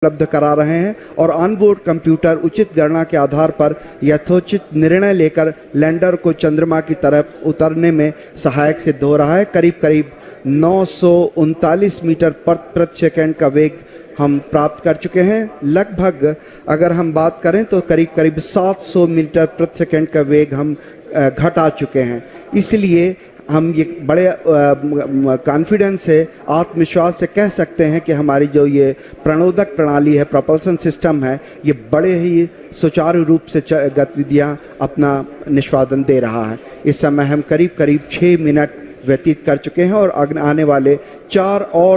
उपलब्ध करा रहे हैं और ऑनबोर्ड कंप्यूटर उचित गणना के आधार पर यथोचित निर्णय लेकर लैंडर को चंद्रमा की तरफ उतरने में सहायक सिद्ध हो रहा है। करीब 939 मीटर प्रति सेकंड का वेग हम प्राप्त कर चुके हैं। लगभग अगर हम बात करें तो करीब 700 मीटर प्रति सेकंड का वेग हम घटा चुके हैं। इसलिए हम ये बड़े कॉन्फिडेंस से, आत्मविश्वास से कह सकते हैं कि हमारी जो ये प्रणोदक प्रणाली है, प्रोपल्शन सिस्टम है, ये बड़े ही सुचारू रूप से गतिविधियाँ अपना निष्पादन दे रहा है। इस समय हम करीब 6 मिनट व्यतीत कर चुके हैं और आने वाले 4 और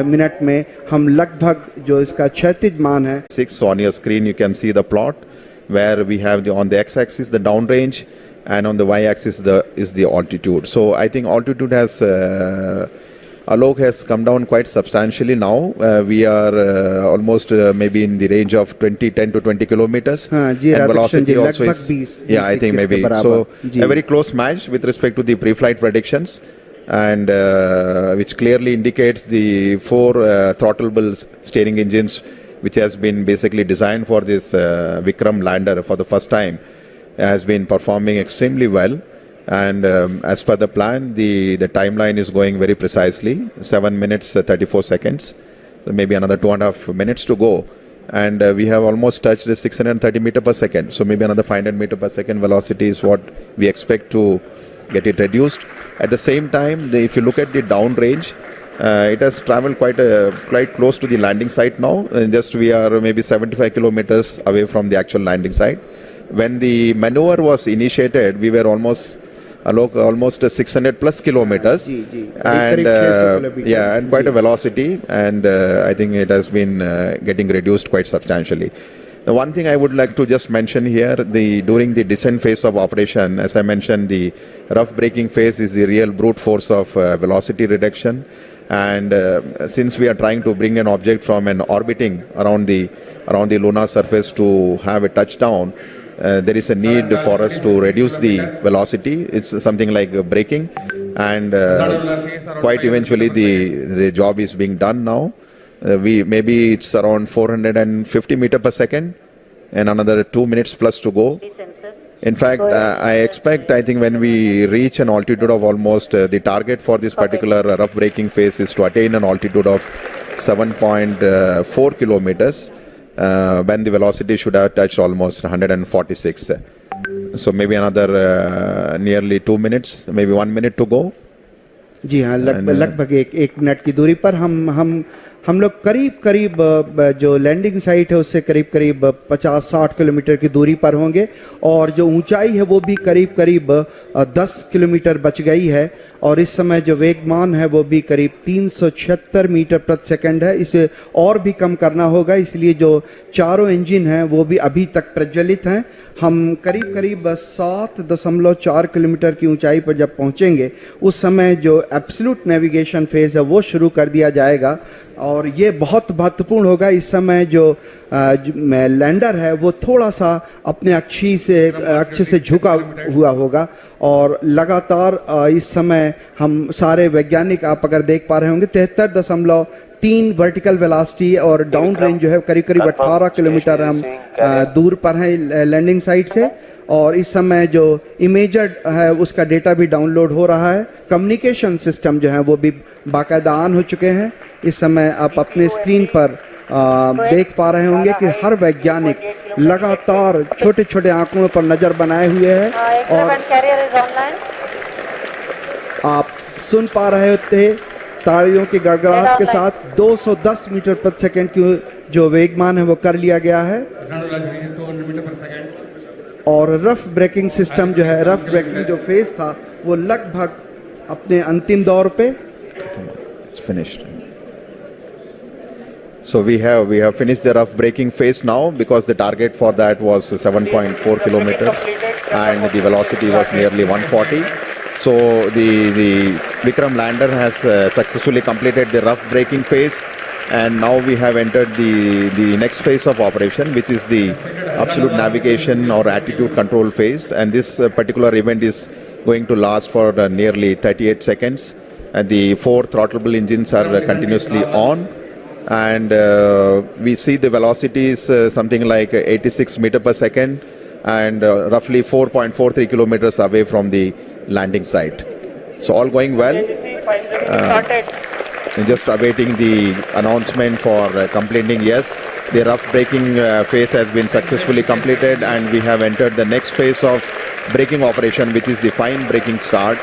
मिनट में हम लगभग जो इसका क्षैतिज मान है 6 on your screen you can see the plot where we have on the x-axis the downrange and on the y-axis is the altitude. So I think altitude has Alok has come down quite substantially now. We are almost maybe in the range of 10 to 20 kilometers. And velocity also is, yeah, I think maybe. So a very close match with respect to the pre-flight predictions, and which clearly indicates the 4 throttleable steering engines, which has been basically designed for this Vikram lander for the first time, has been performing extremely well. And as per the plan, the timeline is going very precisely, 7 minutes 34 seconds. So maybe another 2.5 minutes to go. And we have almost touched the 630 meter per second. So maybe another 500 meter per second velocity is what we expect to get it reduced. At the same time, if you look at the downrange, it has traveled quite close to the landing site now. Just we are maybe 75 kilometers away from the actual landing site. When the maneuver was initiated, we were almost 600 plus kilometers, and and quite a velocity, and I think it has been getting reduced quite substantially. The one thing I would like to just mention here, during the descent phase of operation, as I mentioned, the rough braking phase is the real brute force of velocity reduction. And since we are trying to bring an object from an orbiting around the lunar surface to have a touchdown, there is a need for us to reduce the velocity. It's something like braking, and quite eventually the job is being done now. Maybe it's around 450 meter per second, and another 2 minutes plus to go. In fact, I think when we reach an altitude of almost the target for this particular rough braking phase is to attain an altitude of 7.4 kilometers. When the velocity should have touched almost 146. So maybe another nearly 2 minutes, maybe 1 minute to go. जी हाँ, लगभग एक minute की दूरी पर हम लोग करीब जो लैंडिंग साइट है उससे करीब 50-60 किलोमीटर की दूरी पर होंगे, और जो ऊंचाई है वो भी करीब 10 किलोमीटर बच गई है, और इस समय जो वेगमान है वो भी करीब 376 मीटर प्रति सेकंड है। इसे और भी कम करना होगा, इसलिए जो चारों इंजन हैं वो भी अभी तक प्रज्वलित हैं। हम करीब 7.4 किलोमीटर की ऊंचाई पर जब पहुंचेंगे उस समय जो एब्सोल्यूट नेविगेशन फेज है वो शुरू कर दिया जाएगा, और ये बहुत महत्वपूर्ण होगा। इस समय जो लैंडर है वो थोड़ा सा अपने अक्ष से झुका हुआ होगा, और लगातार इस समय हम सारे वैज्ञानिक, आप अगर देख पा रहे होंगे, 73.3 वर्टिकल वेलोसिटी और डाउन रेंज जो है करीब 18 किलोमीटर हम दूर पर हैं लैंडिंग साइट से। और इस समय जो इमेजर है उसका डेटा भी डाउनलोड हो रहा है। कम्युनिकेशन सिस्टम जो है वो भी बाकायदा ऑन हो चुके हैं। इस समय आप अपने स्क्रीन पर देख पा रहे होंगे कि हर वैज्ञानिक लगातार छोटे आंकड़ों पर नजर बनाए हुए है, और आप सुन पा रहे थे तालियों की गड़गड़ाहट के साथ 210 मीटर प्रति सेकंड की जो वेगमान है वो कर लिया गया है। और रफ ब्रेकिंग सिस्टम जो है, रफ ब्रेकिंग जो फेज था वो लगभग अपने अंतिम दौर पे finished. So we have finished the rough braking phase now, because the target for that was 7.4 kilometers and the velocity was nearly 140. So the Vikram lander has successfully completed the rough braking phase, and now we have entered the next phase of operation, which is the absolute navigation or attitude control phase. And this particular event is going to last for nearly 38 seconds. And the 4 throttleable engines are continuously on, and we see the velocity is something like 86 meter per second and roughly 4.43 kilometers away from the landing site. So all going well. Just awaiting the announcement for completing. Yes, the rough braking phase has been successfully completed, and we have entered the next phase of braking operation, which is the fine braking start,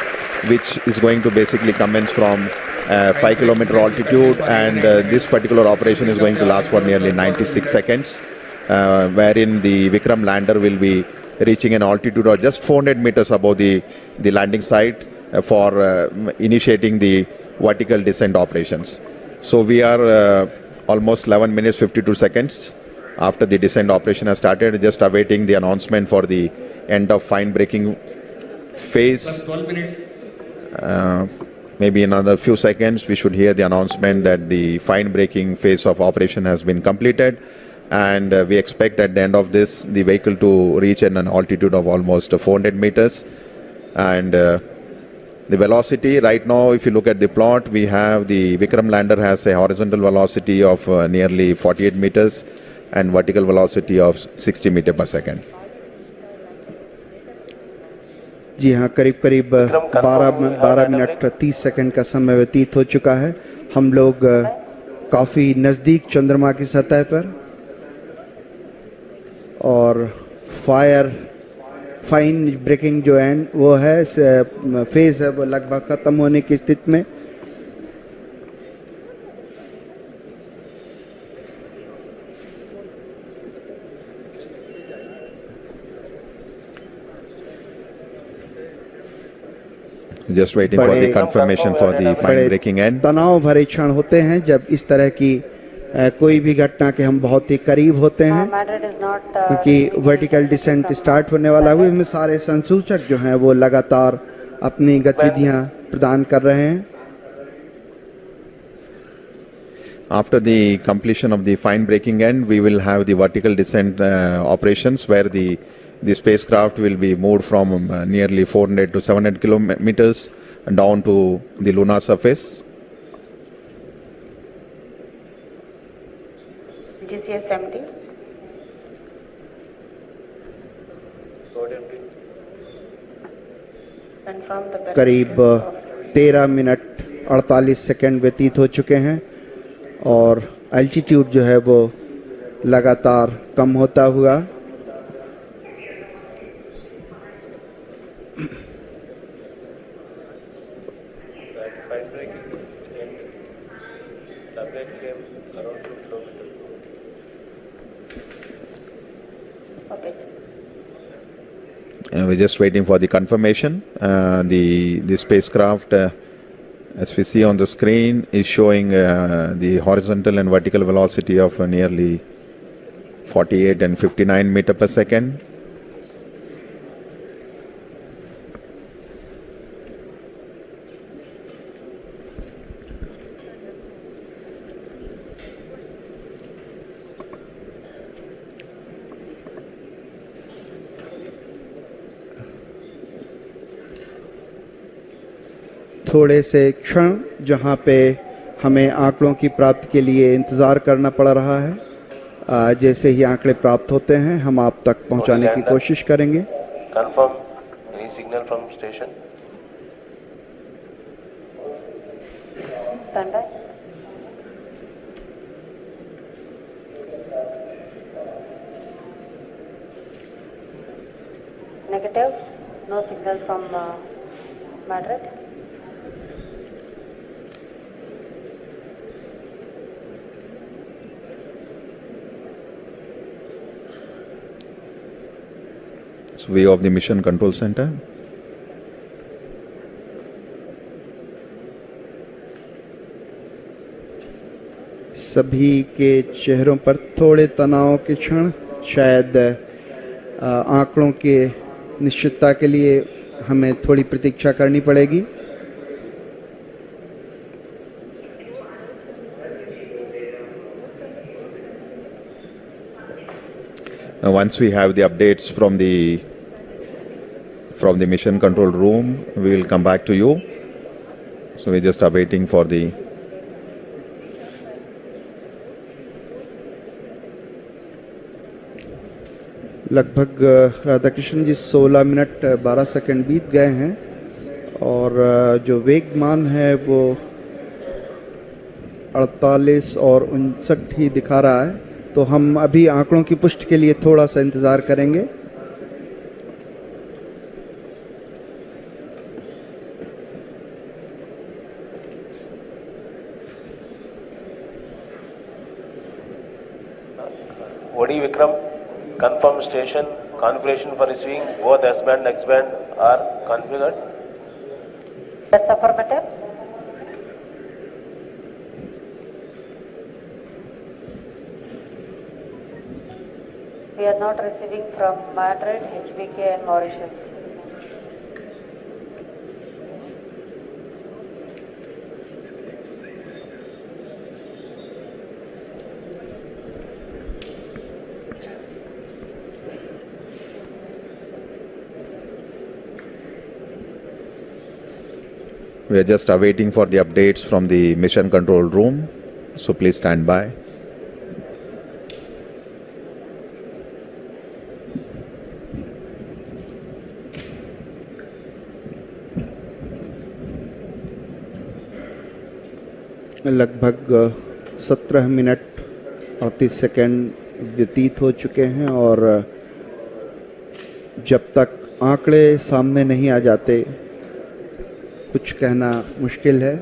which is going to basically commence from 5 kilometer altitude, and this particular operation is going to last for nearly 96 seconds, wherein the Vikram lander will be reaching an altitude of just 400 meters above the landing site for initiating the vertical descent operations. So we are almost 11 minutes 52 seconds after the descent operation has started, just awaiting the announcement for the end of fine braking phase. 12 minutes. Maybe in another few seconds we should hear the announcement that the fine braking phase of operation has been completed, and we expect at the end of this the vehicle to reach an altitude of almost 400 meters. And the velocity right now, if you look at the plot, we have the Vikram lander has a horizontal velocity of nearly 48 meters and vertical velocity of 60 meter per second. जी हाँ, करीब करीब 12 minute 30 second का समय व्यतीत हो चुका है। हम लोग काफ़ी नज़दीक चंद्रमा की सतह पर, और फाइन ब्रेकिंग जो है वो है फेज है, वो लगभग ख़त्म होने की स्थिति में। Just waiting for the confirmation for the fine braking end. तनाव भरे क्षण होते हैं जब इस तरह की कोई भी घटना के हम बहुत ही करीब होते हैं, क्योंकि वर्टिकल डिसेंट स्टार्ट होने वाला है। इसमें सारे संसूचक जो हैं वो लगातार अपनी गतिविधियां प्रदान कर रहे हैं। After the completion of the fine braking end, we will have the vertical descent operations, where the spacecraft will be moved from nearly 400 to 700 kilometers down to the lunar surface. GCS 70. करीब 13 minute 48 second व्यतीत हो चुके हैं, और altitude जो है वो लगातार कम होता हुआ We're just waiting for the confirmation. The spacecraft, as we see on the screen, is showing the horizontal and vertical velocity of nearly 48 and 59 meter per second. थोड़े से क्षण जहाँ पे हमें आंकड़ों की प्राप्ति के लिए इंतज़ार करना पड़ रहा है, जैसे ही आंकड़े प्राप्त होते हैं हम आप तक पहुँचाने की कोशिश करेंगे। Confirm any signal from station. Stand by. Negative. No signal from Madrid. It's view of the mission control center. सभी के चेहरों पर थोड़े तनाव के क्षण, शायद आंकड़ों के निश्चितता के लिए हमें थोड़ी प्रतीक्षा करनी पड़ेगी। Once we have the updates from the mission control room, we will come back to you. So we're just awaiting for the लगभग राधाकृष्ण जी 16 मिनट 12 सेकंड बीत गए हैं और जो वेगमान है वो 48 और 59 ही दिखा रहा है। तो हम अभी आंकड़ों की पुष्टि के लिए थोड़ा सा इंतज़ार करेंगे। OD Vikram, confirm station, configuration for receiving both S band and X band are configured. That's affirmative. We are not receiving from Madrid, HBK and Mauritius. We are just awaiting for the updates from the mission control room, so please stand by. लगभग 17 minute 38 second व्यतीत हो चुके हैं और जब तक आंकड़े सामने नहीं आ जाते कुछ कहना मुश्किल है।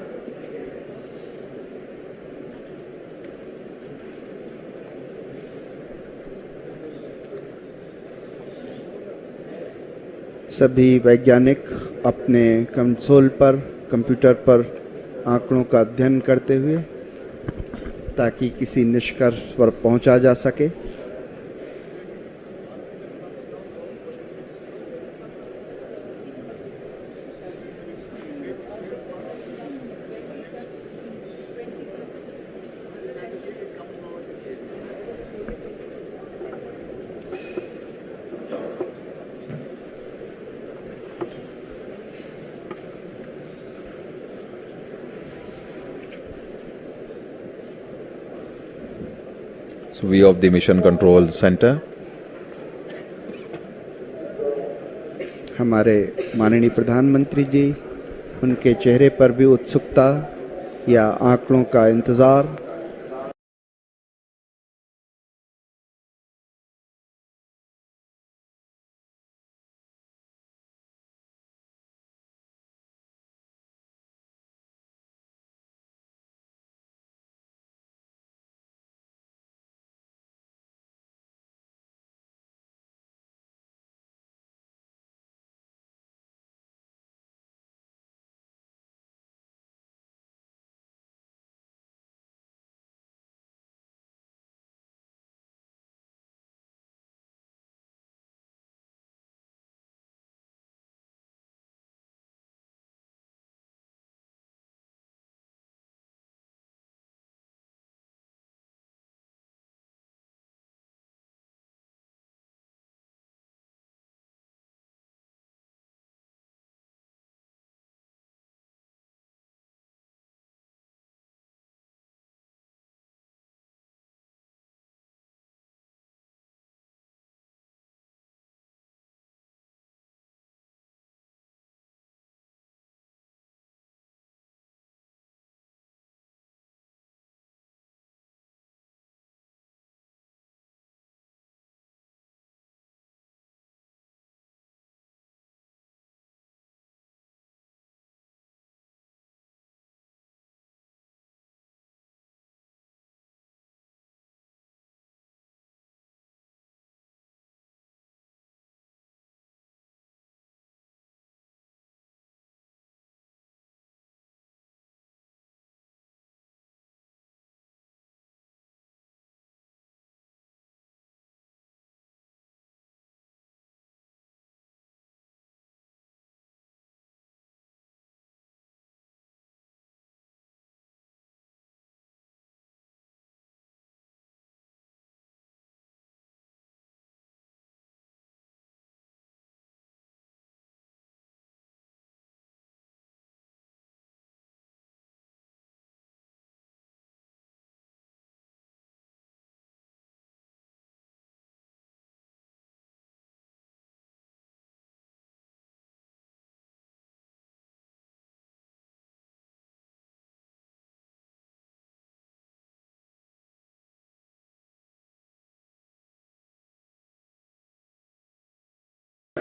सभी वैज्ञानिक अपने कंसोल पर कंप्यूटर पर आंकड़ों का अध्ययन करते हुए ताकि किसी निष्कर्ष पर पहुंचा जा सके। So view of the mission control center. हमारे माननीय प्रधानमंत्री जी, उनके चेहरे पर भी उत्सुकता या आंकड़ों का इंतज़ार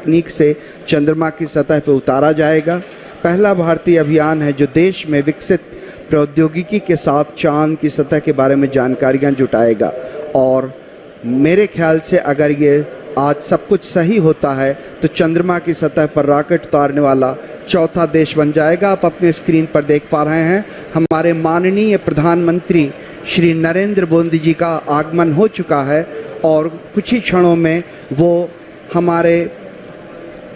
तकनीक से चंद्रमा की सतह पर उतारा जाएगा। पहला भारतीय अभियान है जो देश में विकसित प्रौद्योगिकी के साथ चांद की सतह के बारे में जानकारियां जुटाएगा। और मेरे ख्याल से अगर ये आज सब कुछ सही होता है तो चंद्रमा की सतह पर रॉकेट उतारने वाला चौथा देश बन जाएगा। आप अपने स्क्रीन पर देख पा रहे हैं हमारे माननीय प्रधानमंत्री श्री नरेंद्र मोदी जी का आगमन हो चुका है और कुछ ही क्षणों में वो हमारे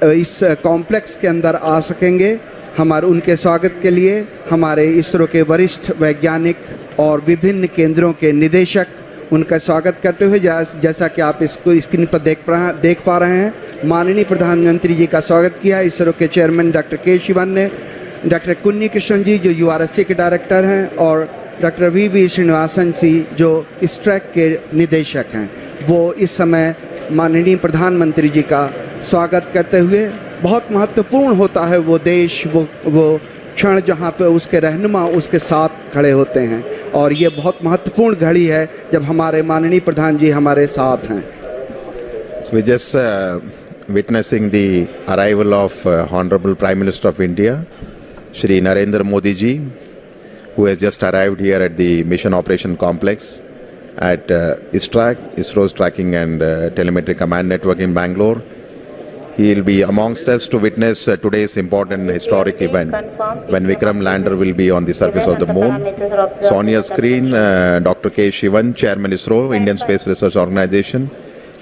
इस कॉम्प्लेक्स के अंदर आ सकेंगे। हमारे उनके स्वागत के लिए हमारे इसरो के वरिष्ठ वैज्ञानिक और विभिन्न केंद्रों के निदेशक उनका स्वागत करते हुए जैसा कि आप इसको स्क्रीन पर देख पा रहे हैं माननीय प्रधानमंत्री जी का स्वागत किया इसरो के चेयरमैन डॉक्टर के शिवन ने, डॉक्टर कुन्नी कृष्ण जी जो यूआरएससी के डायरेक्टर हैं और डॉक्टर वी श्रीनिवासन जी जो इस ट्रैक के निदेशक हैं, वो इस समय माननीय प्रधानमंत्री जी का स्वागत करते हुए बहुत महत्वपूर्ण होता है वो देश वो क्षण जहाँ पे उसके रहनुमा उसके साथ खड़े होते हैं और ये बहुत महत्वपूर्ण घड़ी है जब हमारे माननीय प्रधान जी हमारे साथ हैं। So we just witnessing the arrival of Honorable Prime Minister of India, Shri Narendra Modi ji, who has just arrived here at the Mission Operation Complex at ISRO's Tracking and Telemetry Command Network in Bangalore. He will be amongst us to witness today's important historic event when Vikram lander will be on the surface of the moon. So on your screen, Dr. K. Shivan, Chairman ISRO, Indian Space Research Organization,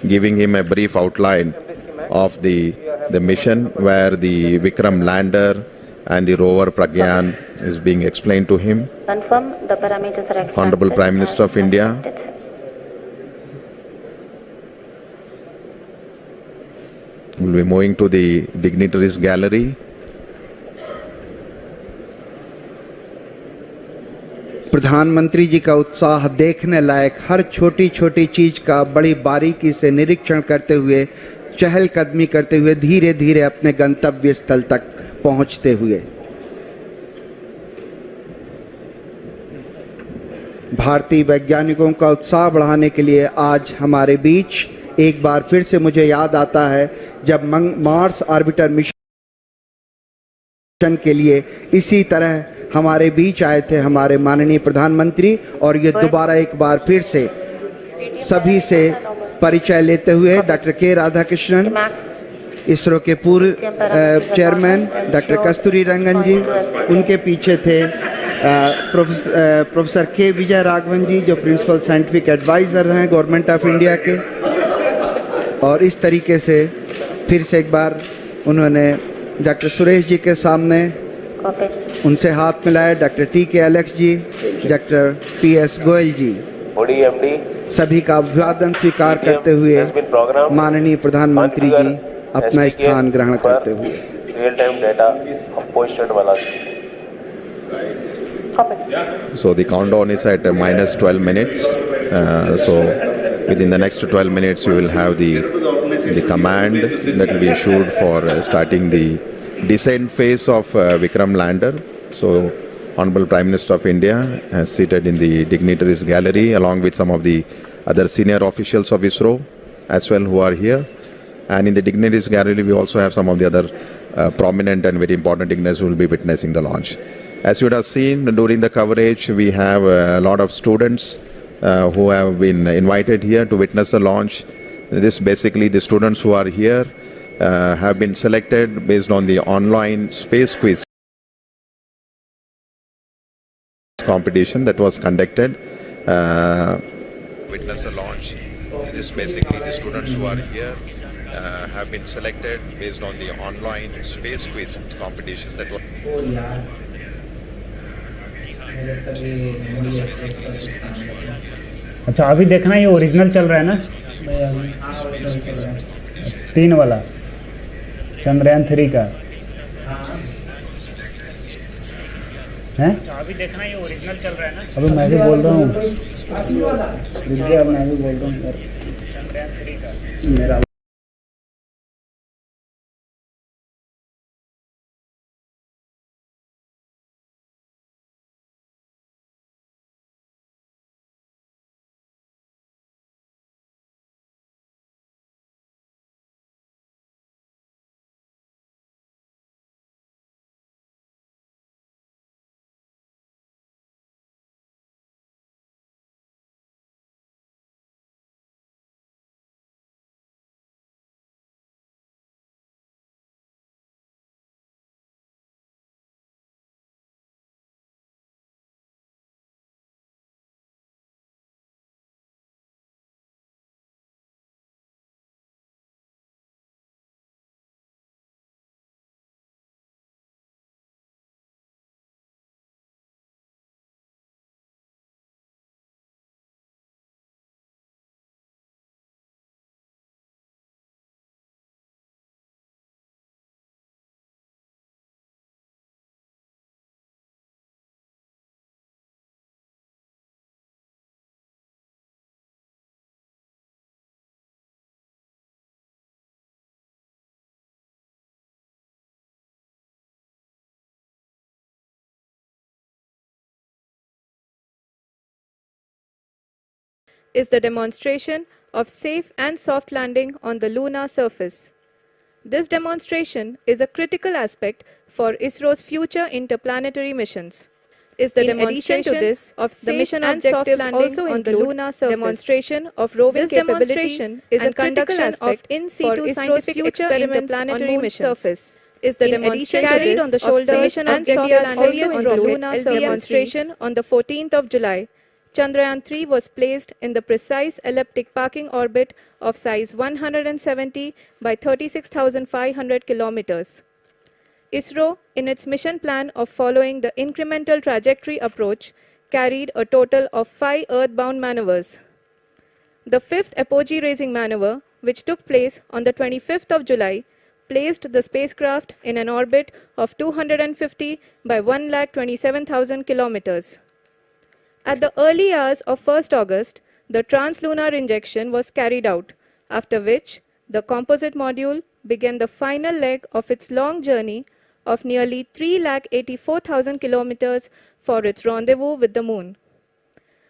giving him a brief outline of the mission where the Vikram lander and the rover Pragyan is being explained to him. Confirm the parameters are extracted. Honorable Prime Minister of India. We'll be moving to the dignitaries gallery. प्रधानमंत्री जी का उत्साह देखने लायक, हर छोटी छोटी चीज का बड़ी बारीकी से निरीक्षण करते हुए, चहलकदमी करते हुए धीरे धीरे अपने गंतव्य स्थल तक पहुंचते हुए। भारतीय वैज्ञानिकों का उत्साह बढ़ाने के लिए आज हमारे बीच एक बार फिर से मुझे याद आता है जब मार्स ऑर्बिटर मिशन के लिए इसी तरह हमारे बीच आए थे हमारे माननीय प्रधानमंत्री, और ये दोबारा एक बार फिर से सभी से परिचय लेते हुए डॉक्टर के राधाकृष्णन, इसरो के पूर्व चेयरमैन डॉक्टर कस्तूरी रंगन जी, उनके पीछे थे प्रोफेसर के विजय राघवन जी जो प्रिंसिपल साइंटिफिक एडवाइज़र हैं गवर्नमेंट ऑफ इंडिया के, और इस तरीके से फिर से एक बार उन्होंने डॉक्टर सुरेश जी के सामने उनसे हाथ मिलाया, डॉक्टर टी के एलेक्स जी, डॉक्टर पी एस गोयल जी, सभी का अभिवादन स्वीकार करते हुए माननीय प्रधानमंत्री जी अपना स्थान ग्रहण करते हुए। So the countdown is at minus 12 minutes. So within the next 12 minutes, you will have the command that will be issued for starting the descent phase of Vikram lander. So Honorable Prime Minister of India is seated in the dignitaries gallery along with some of the other senior officials of ISRO as well who are here. And in the dignitaries gallery, we also have some of the other prominent and very important dignitaries who will be witnessing the launch. As you would have seen during the coverage, we have a lot of students who have been invited here to witness the launch. This basically the students who are here have been selected based on the online space quiz competition that was conducted. Witness the launch. This basically the students who are here have been selected based on the online space quiz competition that was. अच्छा अभी देखना ये original चल रहा है ना 3 वाला चंद्रयान 3 का है। अभी देखना ये ओरिजिनल चल रहा है ना। अभी मैं भी बोल रहा हूँ मैं भी बोल रहा हूँ चंद्रयान 3 का मेरा is the demonstration of safe and soft landing on the lunar surface. This demonstration is a critical aspect for ISRO's future interplanetary missions. In addition to this, the mission objectives also on the lunar surface, demonstration of roving capability is a critical aspect in situ scientific experiments on moon surface. Is the demonstration carried on the shoulders of India's heaviest rocket demonstration on the 14th of July. Chandrayaan 3 was placed in the precise elliptic parking orbit of size 170 by 36,500 kilometers. ISRO, in its mission plan of following the incremental trajectory approach, carried a total of 5 earthbound maneuvers. The fifth apogee-raising maneuver, which took place on the 25th of July, placed the spacecraft in an orbit of 250 by 1,27,000 kilometers. At the early hours of 1st August, the translunar injection was carried out, after which the composite module began the final leg of its long journey of nearly 3,84,000 kilometers for its rendezvous with the moon.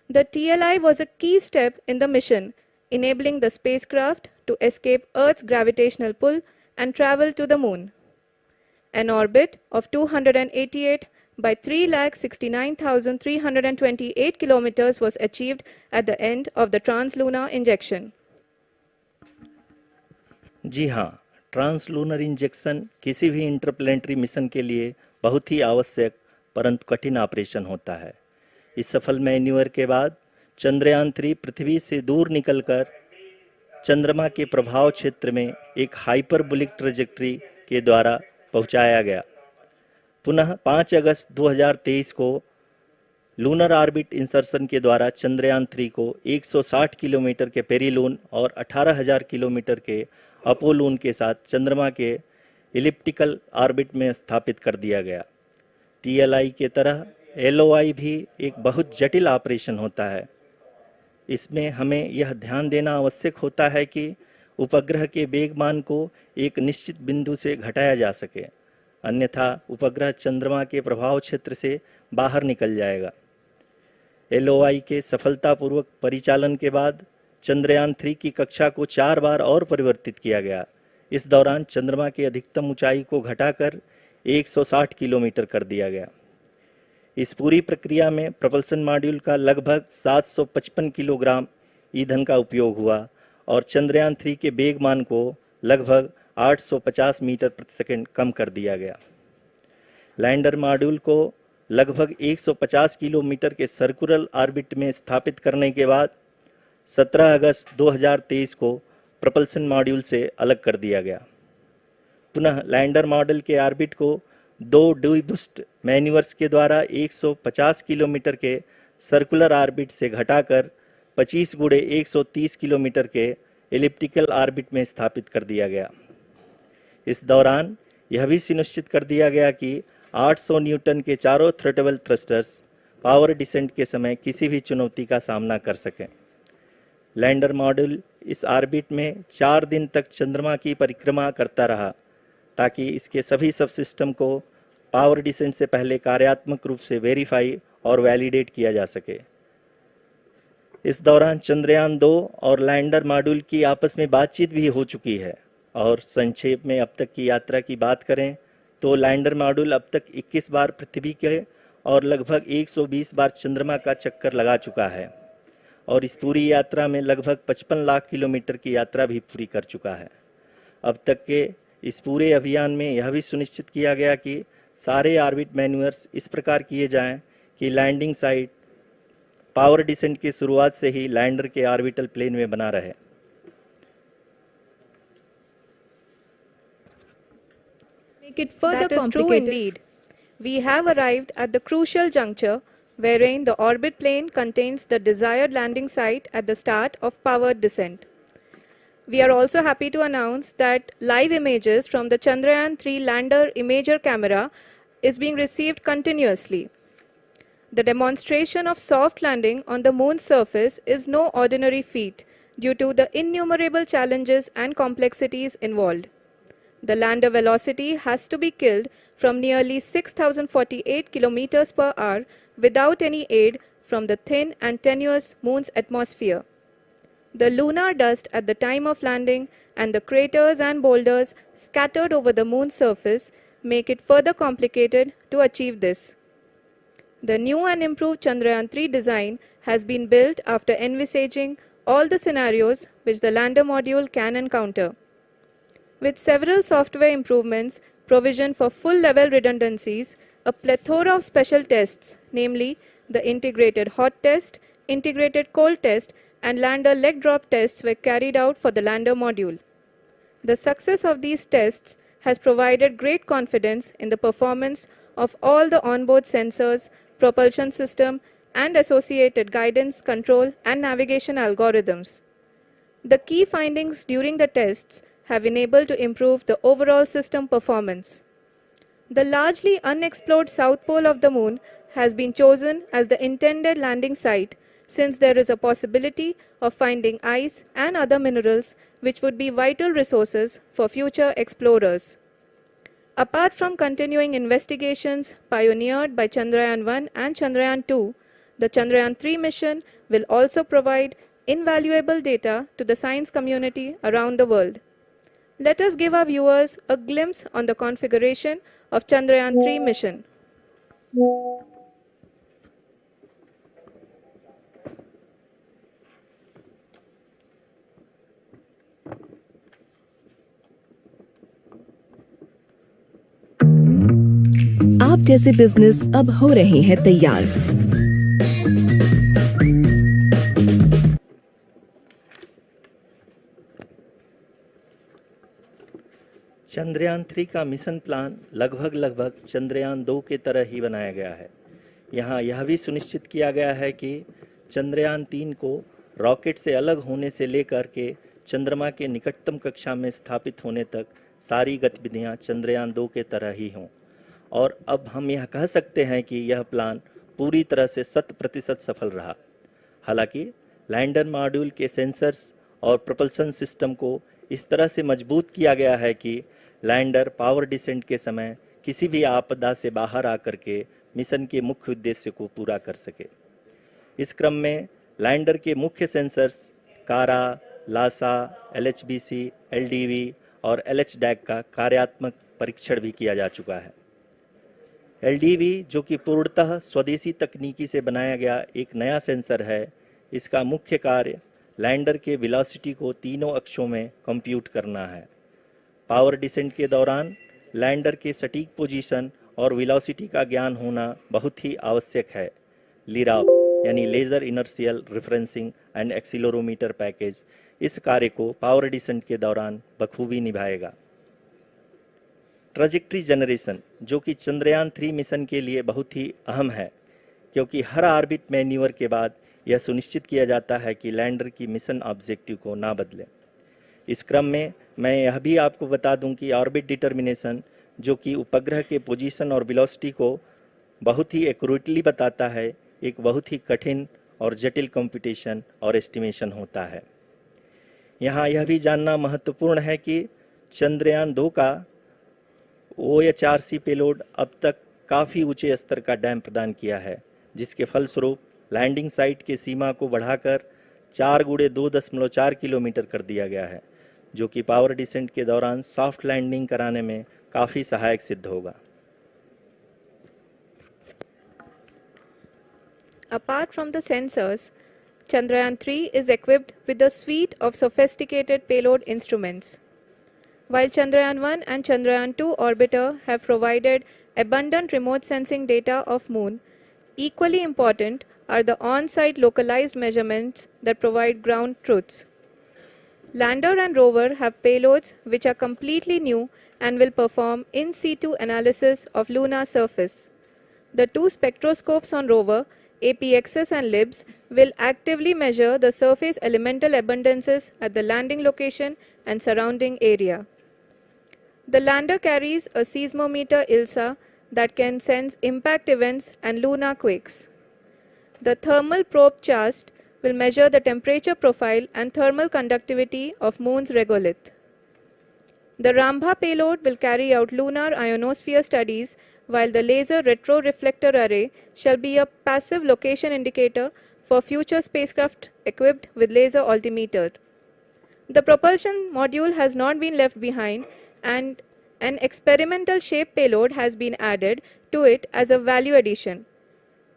The TLI was a key step in the mission, enabling the spacecraft to escape Earth's gravitational pull and travel to the moon. An orbit of 288 by 3,69,328 kilometers was achieved at the end of the translunar injection. जी हाँ, translunar injection किसी भी interplanetary mission के लिए बहुत ही आवश्यक परंतु कठिन operation होता है। इस सफल मैन्यूवर के बाद चंद्रयान 3 पृथ्वी से दूर निकलकर चंद्रमा के प्रभाव क्षेत्र में एक हाइपरबोलिक ट्रैजेक्टरी के द्वारा पहुंचाया गया। पुनः 5 अगस्त 2023 को लूनर ऑर्बिट इंसर्शन के द्वारा चंद्रयान 3 को 160 किलोमीटर के पेरीलून और 18,000 किलोमीटर के अपोलून के साथ चंद्रमा के इलिप्टिकल ऑर्बिट में स्थापित कर दिया गया। टीएलआई के तरह एलओआई भी एक बहुत जटिल ऑपरेशन होता है। इसमें हमें यह ध्यान देना आवश्यक होता है कि उपग्रह के वेगमान को एक निश्चित बिंदु से घटाया जा सके, अन्यथा उपग्रह चंद्रमा के प्रभाव क्षेत्र से बाहर निकल जाएगा। एलओआई के सफलतापूर्वक परिचालन के बाद चंद्रयान 3 की कक्षा को 4 बार और परिवर्तित किया गया। इस दौरान चंद्रमा की अधिकतम ऊंचाई को घटाकर 160 किलोमीटर कर दिया गया। इस पूरी प्रक्रिया में प्रपल्सन मॉड्यूल का लगभग 755 किलोग्राम ईंधन का उपयोग हुआ और चंद्रयान 3 के वेगमान को लगभग 850 मीटर प्रति सेकंड कम कर दिया गया। लैंडर मॉड्यूल को लगभग 150 किलोमीटर के सर्कुलर ऑर्बिट में स्थापित करने के बाद 17 अगस्त 2023 को प्रपल्सन मॉड्यूल से अलग कर दिया गया। पुनः लैंडर मॉडल के ऑर्बिट को 2 डीबूस्ट मैन्यूवर्स के द्वारा 150 किलोमीटर के सर्कुलर ऑर्बिट से घटाकर 25 गुणे 130 किलोमीटर के एलिप्टिकल ऑर्बिट में स्थापित कर दिया गया। इस दौरान यह भी सुनिश्चित कर दिया गया कि 800 न्यूटन के चारों थ्रोटल थ्रस्टर्स पावर डिसेंट के समय किसी भी चुनौती का सामना कर सकें। लैंडर मॉड्यूल इस ऑर्बिट में 4 दिन तक चंद्रमा की परिक्रमा करता रहा ताकि इसके सभी सब सिस्टम को पावर डिसेंट से पहले कार्यात्मक रूप से वेरीफाई और वैलिडेट किया जा सके। इस दौरान चंद्रयान 2 और लैंडर मॉड्यूल की आपस में बातचीत भी हो चुकी है। और संक्षेप में अब तक की यात्रा की बात करें तो लैंडर मॉड्यूल अब तक 21 बार पृथ्वी के और लगभग 120 बार चंद्रमा का चक्कर लगा चुका है और इस पूरी यात्रा में लगभग 55 लाख किलोमीटर की यात्रा भी पूरी कर चुका है। अब तक के इस पूरे अभियान में यह भी सुनिश्चित किया गया कि सारे ऑर्बिट मैन्यूवर्स इस प्रकार किए जाएं कि लैंडिंग साइट पावर डिसेंट की शुरुआत से ही लैंडर के ऑर्बिटल प्लेन में बना रहे। Make it further complicated. Indeed. We have arrived at the crucial juncture wherein the orbit plane contains the desired landing site at the start of powered descent. We are also happy to announce that live images from the Chandrayaan 3 lander imager camera is being received continuously. The demonstration of soft landing on the moon's surface is no ordinary feat due to the innumerable challenges and complexities involved. The lander velocity has to be killed from nearly 6,048 km/h without any aid from the thin and tenuous moon's atmosphere. The lunar dust at the time of landing and the craters and boulders scattered over the moon's surface make it further complicated to achieve this. The new and improved Chandrayaan-3 design has been built after envisaging all the scenarios which the lander module can encounter. With several software improvements provisioned for full-level redundancies, a plethora of special tests, namely the integrated hot test, integrated cold test, and lander leg drop tests were carried out for the lander module. The success of these tests has provided great confidence in the performance of all the onboard sensors, propulsion system, and associated guidance, control, and navigation algorithms. The key findings during the tests have enabled to improve the overall system performance. The largely unexplored south pole of the moon has been chosen as the intended landing site, since there is a possibility of finding ice and other minerals which would be vital resources for future explorers. Apart from continuing investigations pioneered by Chandrayaan-1 and Chandrayaan-2, the Chandrayaan-3 mission will also provide invaluable data to the science community around the world. Let us give our viewers a glimpse on the configuration of Chandrayaan-3 mission. आप जैसे business अब हो रहे हैं तैयार। चंद्रयान 3 का mission plan लगभग चंद्रयान 2 के तरह ही बनाया गया है। यहाँ यह भी सुनिश्चित किया गया है कि चंद्रयान 3 को रॉकेट से अलग होने से लेकर के चंद्रमा के निकटतम कक्षा में स्थापित होने तक सारी गतिविधियाँ चंद्रयान 2 के तरह ही हों। और अब हम यह कह सकते हैं कि यह प्लान पूरी तरह से 100% सफल रहा। हालांकि लैंडर मॉड्यूल के सेंसर्स और प्रोपल्शन सिस्टम को इस तरह से मजबूत किया गया है कि लैंडर पावर डिसेंट के समय किसी भी आपदा से बाहर आकर के मिशन के मुख्य उद्देश्य को पूरा कर सके। इस क्रम में लैंडर के मुख्य सेंसर्स कारा, लासा, LHBC, LDV और LHDAC का कार्यात्मक परीक्षण भी किया जा चुका है। LDV जो कि पूर्णतः स्वदेशी तकनीकी से बनाया गया एक नया सेंसर है, इसका मुख्य कार्य लैंडर के वेलोसिटी को तीनों अक्षों में कंप्यूट करना है। पावर डिसेंट के दौरान लैंडर के सटीक पोजीशन और वेलोसिटी का ज्ञान होना बहुत ही आवश्यक है। लिराप यानी laser inertial referencing and accelerometer package इस कार्य को पावर डिसेंट के दौरान बखूबी निभाएगा। ट्रैजेक्टरी जनरेशन जो कि चंद्रयान 3 मिशन के लिए बहुत ही अहम है, क्योंकि हर ऑर्बिट मैन्यूवर के बाद यह सुनिश्चित किया जाता है कि लैंडर की मिशन ऑब्जेक्टिव को ना बदले। इस क्रम में मैं यह भी आपको बता दूं कि ऑर्बिट डिटर्मिनेशन जो कि उपग्रह के पोजीशन और वेलोसिटी को बहुत ही एक्यूरेटली बताता है, एक बहुत ही कठिन और जटिल कंप्यूटेशन और एस्टिमेशन होता है। यहाँ यह भी जानना महत्वपूर्ण है कि चंद्रयान 2 का OHRC पेलोड अब तक काफ़ी ऊंचे स्तर का डैम प्रदान किया है, जिसके फलस्वरूप लैंडिंग साइट के सीमा को बढ़ाकर 4 × 2.4 किलोमीटर कर दिया गया है, जो कि पावर डिसेंट के दौरान सॉफ्ट लैंडिंग कराने में काफ़ी सहायक सिद्ध होगा। Apart from the sensors, Chandrayaan-3 is equipped with a suite of sophisticated payload instruments. While Chandrayaan-1 and Chandrayaan-2 orbiter have provided abundant remote sensing data of Moon, equally important are the on-site localized measurements that provide ground truths. Lander and rover have payloads which are completely new and will perform in situ analysis of lunar surface. The two spectroscopes on rover, APXS and LIBS, will actively measure the surface elemental abundances at the landing location and surrounding area. The lander carries a seismometer ILSA that can sense impact events and lunar quakes. The thermal probe CHAST will measure the temperature profile and thermal conductivity of Moon's regolith. The Rambha payload will carry out lunar ionosphere studies, while the laser retroreflector array shall be a passive location indicator for future spacecraft equipped with laser altimeter. The propulsion module has not been left behind, and an experimental shape payload has been added to it as a value addition.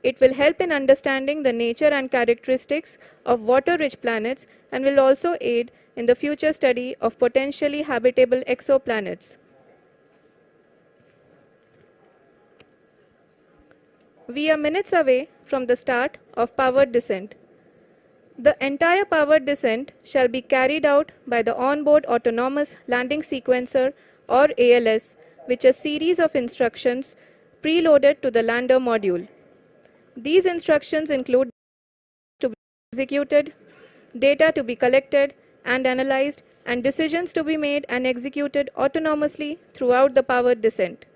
It will help in understanding the nature and characteristics of water-rich planets and will also aid in the future study of potentially habitable exoplanets. We are minutes away from the start of powered descent. The entire powered descent shall be carried out by the onboard autonomous landing sequencer, or ALS, which is a series of instructions preloaded to the lander module. These instructions include to be executed, data to be collected and analyzed, and decisions to be made and executed autonomously throughout the powered descent.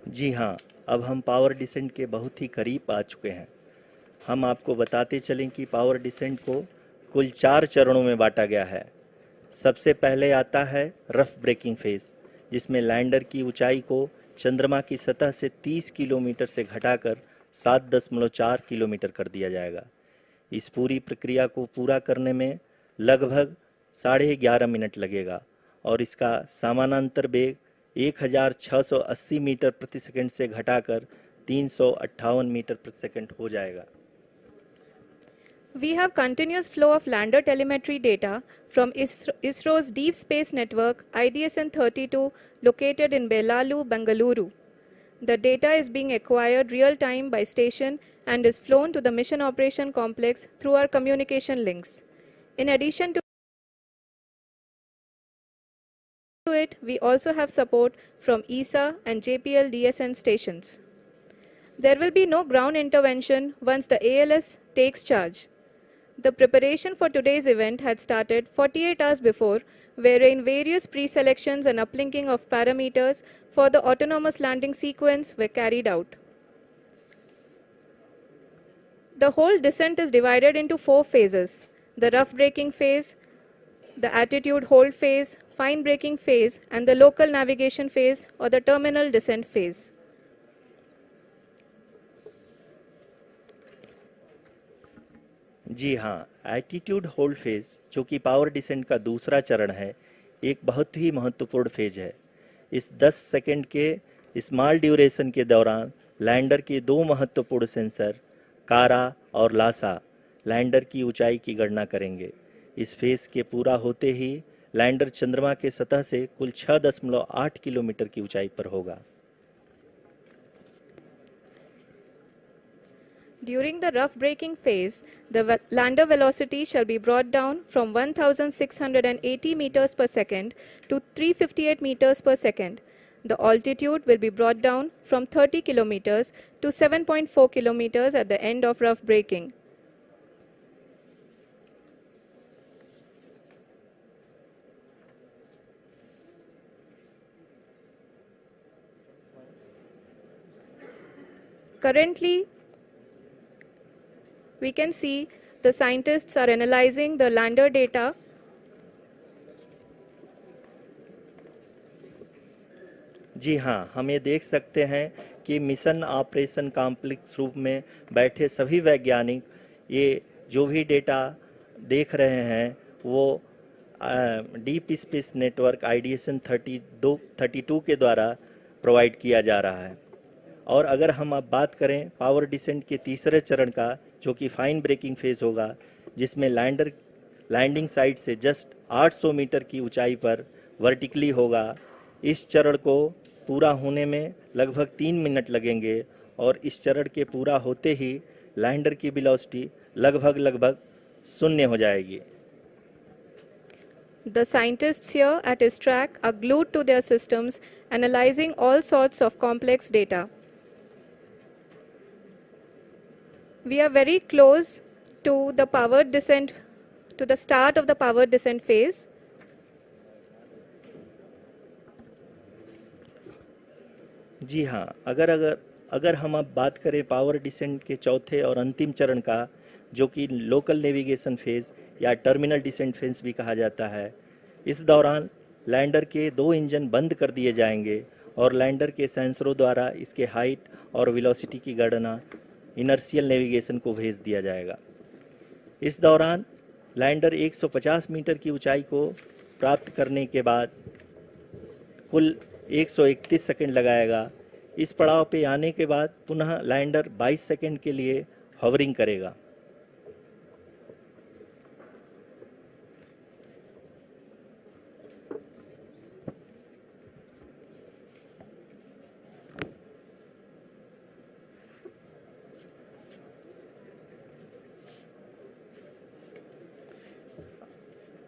जी हाँ, अब हम power descent के बहुत ही करीब आ चुके हैं। हम आपको बताते चलें कि पावर डिसेंट को कुल 4 चरणों में बांटा गया है। सबसे पहले आता है रफ ब्रेकिंग फेज, जिसमें लैंडर की ऊंचाई को चंद्रमा की सतह से 30 किलोमीटर से घटाकर 7.4 किलोमीटर कर दिया जाएगा। इस पूरी प्रक्रिया को पूरा करने में लगभग 11.5 मिनट लगेगा और इसका समानांतर वेग 1680 मीटर प्रति सेकंड से घटाकर 358 मीटर प्रति सेकंड हो जाएगा। We have continuous flow of lander telemetry data from ISRO's Deep Space Network IDSN-32 located in Belalu, Bengaluru. The data is being acquired real-time by station and is flown to the Mission Operation Complex through our communication links. In addition to it, we also have support from ESA and JPL DSN stations. There will be no ground intervention once the ALS takes charge. The preparation for today's event had started 48 hours before, wherein various pre-selections and uplinking of parameters for the autonomous landing sequence were carried out. The whole descent is divided into 4 phases: the rough braking phase, the attitude hold phase, fine braking phase, and the local navigation phase or the terminal descent phase. जी हाँ, attitude hold phase, जो कि power descent का दूसरा चरण है, एक बहुत ही महत्वपूर्ण फेज है। इस 10 सेकंड के स्मॉल ड्यूरेशन के दौरान लैंडर के 2 महत्वपूर्ण सेंसर कारा और लासा लैंडर की ऊंचाई की गणना करेंगे। इस फेज के पूरा होते ही लैंडर चंद्रमा के सतह से कुल 6.8 किलोमीटर की ऊंचाई पर होगा। During the rough braking phase, the lander velocity shall be brought down from 1680 meters per second to 358 meters per second. The altitude will be brought down from 30 kilometers to 7.4 kilometers at the end of rough braking. Currently, we can see the scientists are analyzing the lander data. जी हाँ, हम ये देख सकते हैं कि mission operation complex रूप में बैठे सभी वैज्ञानिक ये जो भी डेटा देख रहे हैं वो डीप स्पेस नेटवर्क IDSN 32 के द्वारा प्रोवाइड किया जा रहा है। और अगर हम अब बात करें पावर डिसेंट के तीसरे चरण का, जो कि फाइन ब्रेकिंग फेज होगा, जिसमें लैंडर लैंडिंग साइट से जस्ट 800 मीटर की ऊंचाई पर वर्टिकली होगा। इस चरण को पूरा होने में लगभग 3 मिनट लगेंगे और इस चरण के पूरा होते ही लैंडर की वेलोसिटी लगभग 0 हो जाएगी। The scientists here at his track are glued to their systems, analyzing all sorts of complex data. We are very close to the powered descent, to the start of the powered descent phase. जी हाँ, अगर हम अब बात करें power descent के चौथे और अंतिम चरण का, जो कि लोकल नेविगेशन फेज या टर्मिनल डिसेंट फेज भी कहा जाता है, इस दौरान लैंडर के 2 इंजन बंद कर दिए जाएंगे और लैंडर के सेंसरों द्वारा इसके हाइट और वेलोसिटी की गणना इनर्शियल नेविगेशन को भेज दिया जाएगा। इस दौरान लैंडर 150 मीटर की ऊंचाई को प्राप्त करने के बाद कुल 131 सेकंड लगाएगा। इस पड़ाव पे आने के बाद पुनः लैंडर 22 सेकंड के लिए हॉवरिंग करेगा।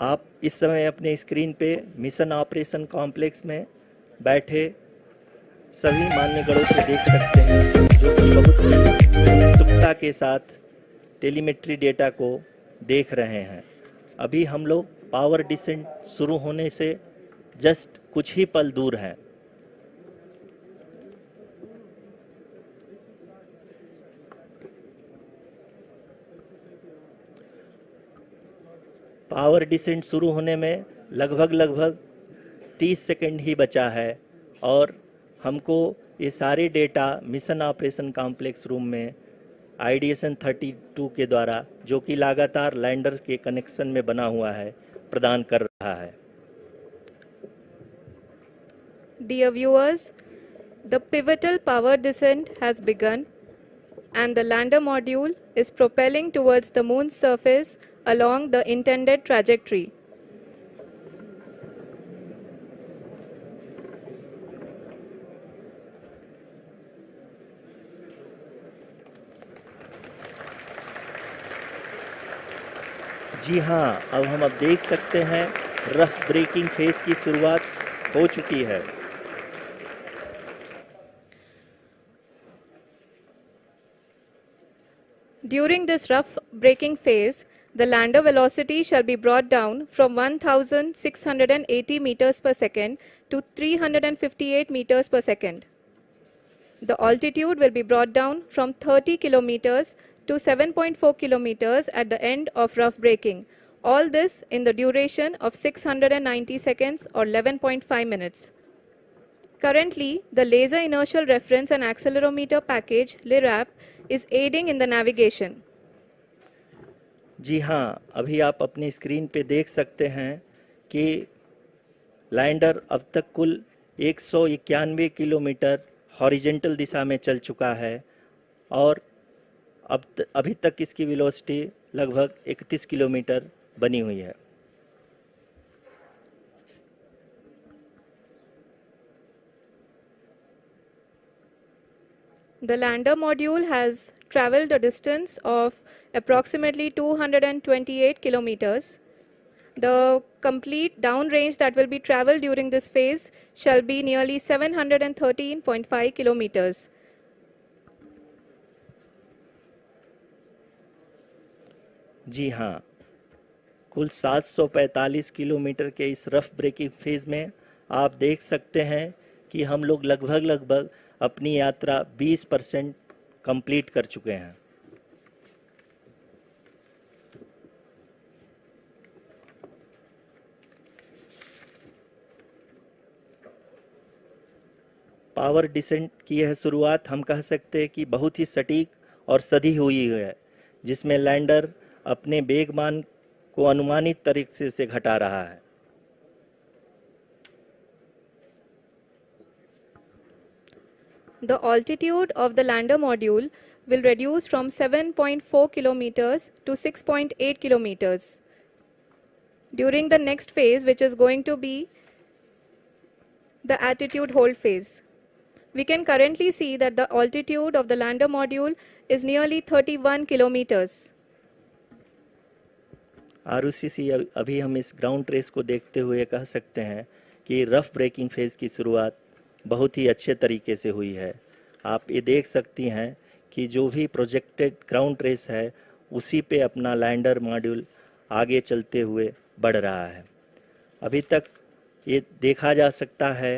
आप इस समय अपने स्क्रीन पे मिशन ऑपरेशन कॉम्प्लेक्स में बैठे सभी मान्यगणों को देख सकते हैं, जो कि बहुत ही उत्सुकता के साथ टेलीमेट्री डेटा को देख रहे हैं। अभी हम लोग पावर डिसेंट शुरू होने से जस्ट कुछ ही पल दूर हैं। पावर डिसेंट शुरू होने में लगभग 30 सेकंड ही बचा है और हमको ये सारे data mission operation complex room में आईडीएसएन 32 के द्वारा, जो कि लगातार लैंडर के कनेक्शन में बना हुआ है, प्रदान कर रहा है। Dear viewers, the pivotal power descent has begun and the lander module is propelling towards the moon's surface along the intended trajectory. जी हाँ, अब हम देख सकते हैं रफ ब्रेकिंग फेज की शुरुआत हो चुकी है। During this rough braking phase, the lander velocity shall be brought down from 1680 meters per second to 358 meters per second. The altitude will be brought down from 30 kilometers to 7.4 kilometers at the end of rough braking. All this in the duration of 690 seconds or 11.5 minutes. Currently, the Laser Inertial Reference and Accelerometer package (LIRAP) is aiding in the navigation. जी हाँ, अभी आप अपनी screen पे देख सकते हैं कि lander अब तक कुल 191 किलोमीटर हॉरिजेंटल दिशा में चल चुका है और अभी तक इसकी वेलोसिटी लगभग 31 किलोमीटर बनी हुई है। The lander module has traveled a distance of approximately 228 kilometers. The complete downrange that will be traveled during this phase shall be nearly 713.5 kilometers. जी हाँ, कुल 745 किलोमीटर के इस रफ ब्रेकिंग फेज में आप देख सकते हैं कि हम लोग लगभग अपनी यात्रा 20% कंप्लीट कर चुके हैं। पावर डिसेंट की यह शुरुआत हम कह सकते हैं कि बहुत ही सटीक और सधी हुई है, जिसमें लैंडर अपने वेगमान को अनुमानित तरीके से घटा रहा है। The altitude of the lander module will reduce from 7.4 kilometers to 6.8 kilometers. During the next phase, which is going to be the attitude hold phase, we can currently see that the altitude of the lander module is nearly 31 kilometers. आरयूसीसी अभी हम इस ground trace को देखते हुए कह सकते हैं कि रफ ब्रेकिंग फेज की शुरुआत बहुत ही अच्छे तरीके से हुई है। आप ये देख सकती हैं कि जो भी प्रोजेक्टेड ग्राउंड ट्रेस है उसी पे अपना लैंडर मॉड्यूल आगे चलते हुए बढ़ रहा है। अभी तक ये देखा जा सकता है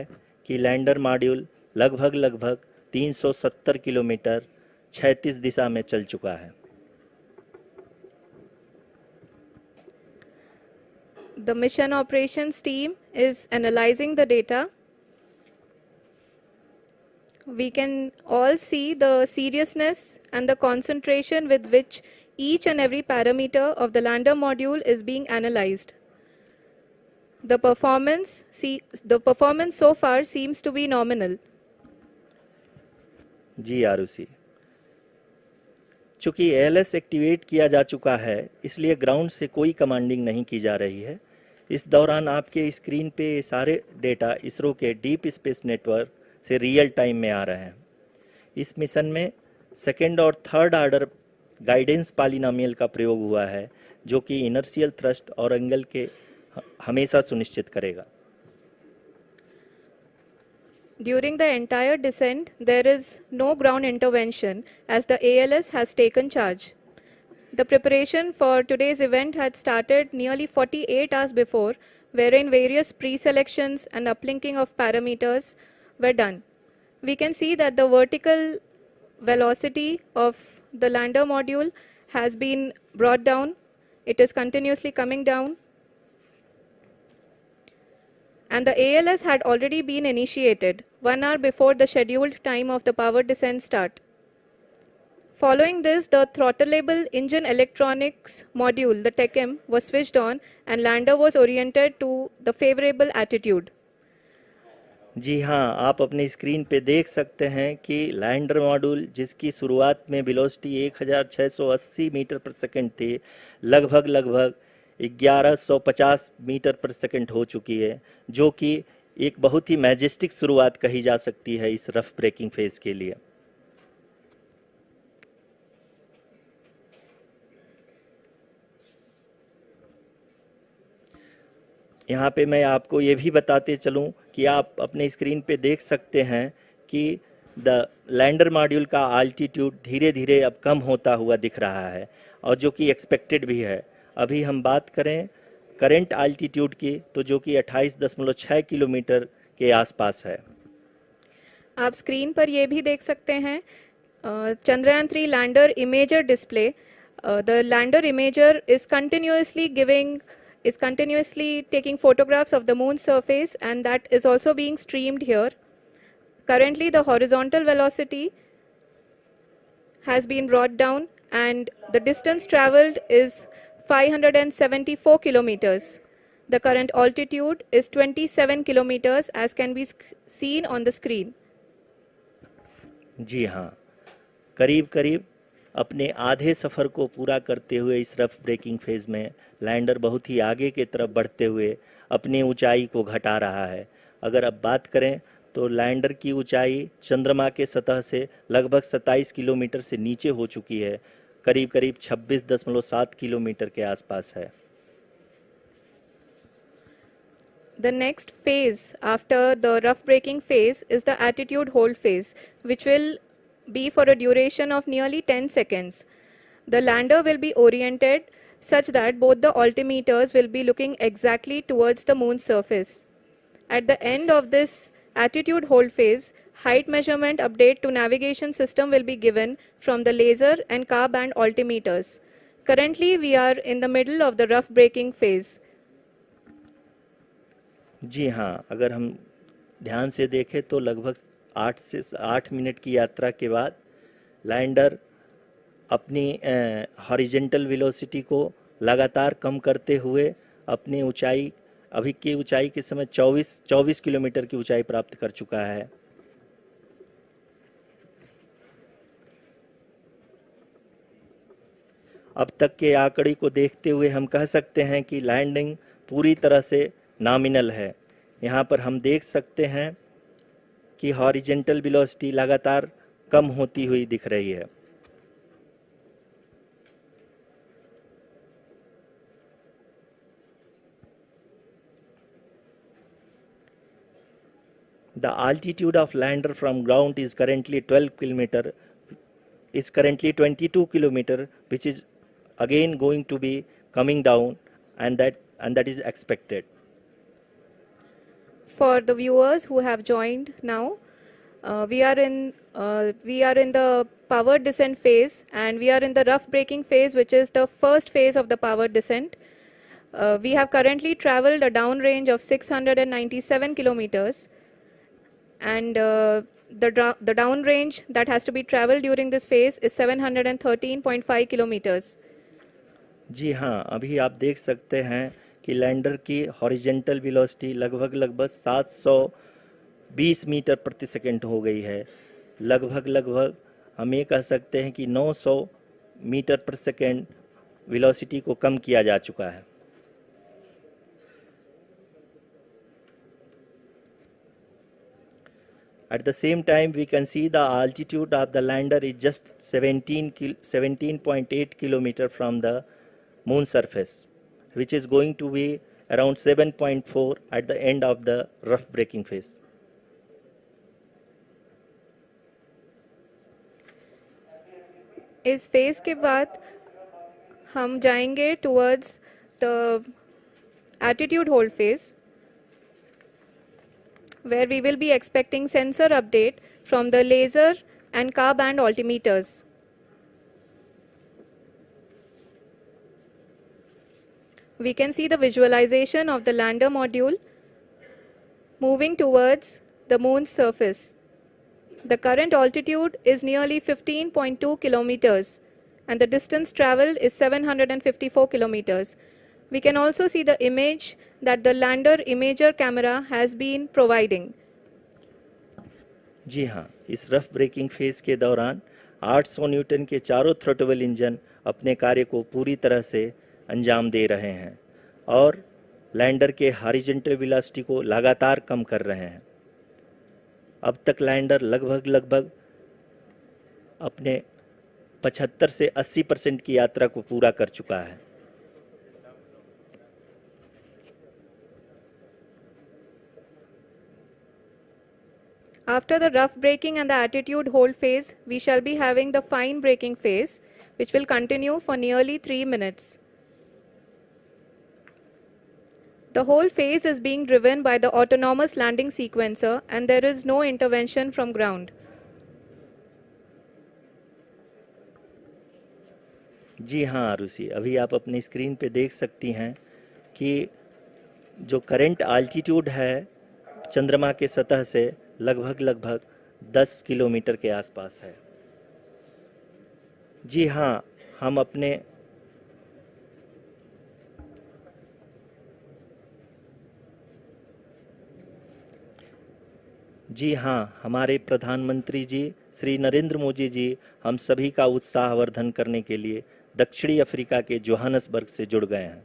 कि लैंडर मॉड्यूल लगभग 370 किलोमीटर क्षैतिज दिशा में चल चुका है। The mission operations team is analyzing the data. we can all see the seriousness and the concentration with which each and every parameter of the lander module is being analyzed. The performance so far seems to be nominal. जी आरुषि, चूंकि ALS activate किया जा चुका है, इसलिए ground से कोई commanding नहीं की जा रही है। इस दौरान आपके स्क्रीन पे सारे डेटा इसरो के डीप स्पेस नेटवर्क से रियल टाइम में आ रहे हैं। इस मिशन में सेकेंड और थर्ड ऑर्डर गाइडेंस पॉलिनोमियल का प्रयोग हुआ है, जो कि इनर्शियल थ्रस्ट और एंगल के हमेशा सुनिश्चित करेगा। During the entire descent, there is no ground intervention as the ALS has taken charge. The preparation for today's event had started nearly 48 hours before, wherein various pre-selections and uplinking of parameters were done. We can see that the vertical velocity of the lander module has been brought down. It is continuously coming down. And the ALS had already been initiated 1 hour before the scheduled time of the power descent start. Following this, the throttleable engine electronics module, the TECM, was switched on and lander was oriented to the favorable attitude. जी हाँ, आप अपनी screen पे देख सकते हैं कि lander module, जिसकी शुरुआत में वेलोसिटी 1680 मीटर पर सेकंड थी, लगभग 1150 मीटर पर सेकंड हो चुकी है, जो कि एक बहुत ही मैजेस्टिक शुरुआत कही जा सकती है इस रफ ब्रेकिंग फेज के लिए। यहाँ पे मैं आपको ये भी बताते चलूँ कि आप अपने स्क्रीन पे देख सकते हैं कि द लैंडर मॉड्यूल का आल्टीट्यूड धीरे धीरे अब कम होता हुआ दिख रहा है, और जो कि एक्सपेक्टेड भी है। अभी हम बात करें करंट आल्टीट्यूड की, तो जो कि 28.6 किलोमीटर के आसपास है। आप स्क्रीन पर ये भी देख सकते हैं Chandrayaan 3 lander imager display. The lander imager is continuously taking photographs of the moon surface, and that is also being streamed here. Currently the horizontal velocity has been brought down and the distance traveled is 574 kilometers. The current altitude is 27 kilometers as can be seen on the screen. जी हाँ, करीब अपने आधे सफ़र को पूरा करते हुए इस rough breaking phase में लैंडर बहुत ही आगे की तरफ बढ़ते हुए अपनी ऊंचाई को घटा रहा है। अगर अब बात करें तो लैंडर की ऊंचाई चंद्रमा के सतह से लगभग 27 किलोमीटर से नीचे हो चुकी है, करीब 26.7 किलोमीटर के आसपास है। The next phase after the rough braking phase is the attitude hold phase, which will be for a duration of nearly 10 seconds. The lander will be oriented such that both the altimeters will be looking exactly towards the moon's surface. At the end of this attitude hold phase, height measurement update to navigation system will be given from the laser and car band altimeters. Currently, we are in the middle of the rough braking phase. जी हाँ, अगर हम ध्यान से देखें तो लगभग 8 minute की यात्रा के बाद लैंडर अपनी हॉरिजेंटल वेलोसिटी को लगातार कम करते हुए अपनी ऊंचाई, अभी की ऊंचाई के समय 24 किलोमीटर की ऊंचाई प्राप्त कर चुका है। अब तक के आंकड़े को देखते हुए हम कह सकते हैं कि लैंडिंग पूरी तरह से नॉमिनल है। यहाँ पर हम देख सकते हैं कि हॉरिजेंटल वेलोसिटी लगातार कम होती हुई दिख रही है। The altitude of lander from ground is currently 22 kilometer, which is again going to be coming down, and that is expected. For the viewers who have joined now, we are in the power descent phase, and we are in the rough braking phase, which is the first phase of the power descent. We have currently traveled a downrange of 697 kilometers, and The downrange that has to be traveled during this phase is 713.5 kilometers. जी हाँ, अभी आप देख सकते हैं कि lander की horizontal velocity लगभग 720 metre प्रति सेकंड हो गई है। लगभग हम ये कह सकते हैं कि 900 मीटर प्रति सेकंड वेलोसिटी को कम किया जा चुका है। At the same time, we can see the altitude of the lander is just 17.8 kilometer from the moon surface, which is going to be around 7.4 at the end of the rough braking phase. इस phase के बाद हम जाएंगे towards the attitude hold phase, where we will be expecting sensor update from the laser and car band altimeters. We can see the visualization of the lander module moving towards the moon's surface. The current altitude is nearly 15.2 kilometers and the distance traveled is 754 kilometers. We can also see the image that the lander imager camera has been providing. जी हाँ, इस rough breaking phase के दौरान 800 Newton के चारों throttle engine अपने कार्य को पूरी तरह से अंजाम दे रहे हैं और लैंडर के हॉरिजॉन्टल वेलोसिटी को लगातार कम कर रहे हैं। अब तक लैंडर लगभग अपने 75 से 80% की यात्रा को पूरा कर चुका है। After the rough braking and the attitude hold phase, we shall be having the fine braking phase, which will continue for nearly 3 minutes. The whole phase is being driven by the autonomous landing sequencer and there is no intervention from ground. जी हाँ आरुषि, अभी आप अपनी screen पे देख सकती हैं कि जो करंट आल्टीट्यूड है चंद्रमा के सतह से लगभग 10 किलोमीटर के आसपास है। जी हाँ, हमारे प्रधानमंत्री जी श्री नरेंद्र मोदी जी हम सभी का उत्साहवर्धन करने के लिए दक्षिणी अफ्रीका के जोहानसबर्ग से जुड़ गए हैं।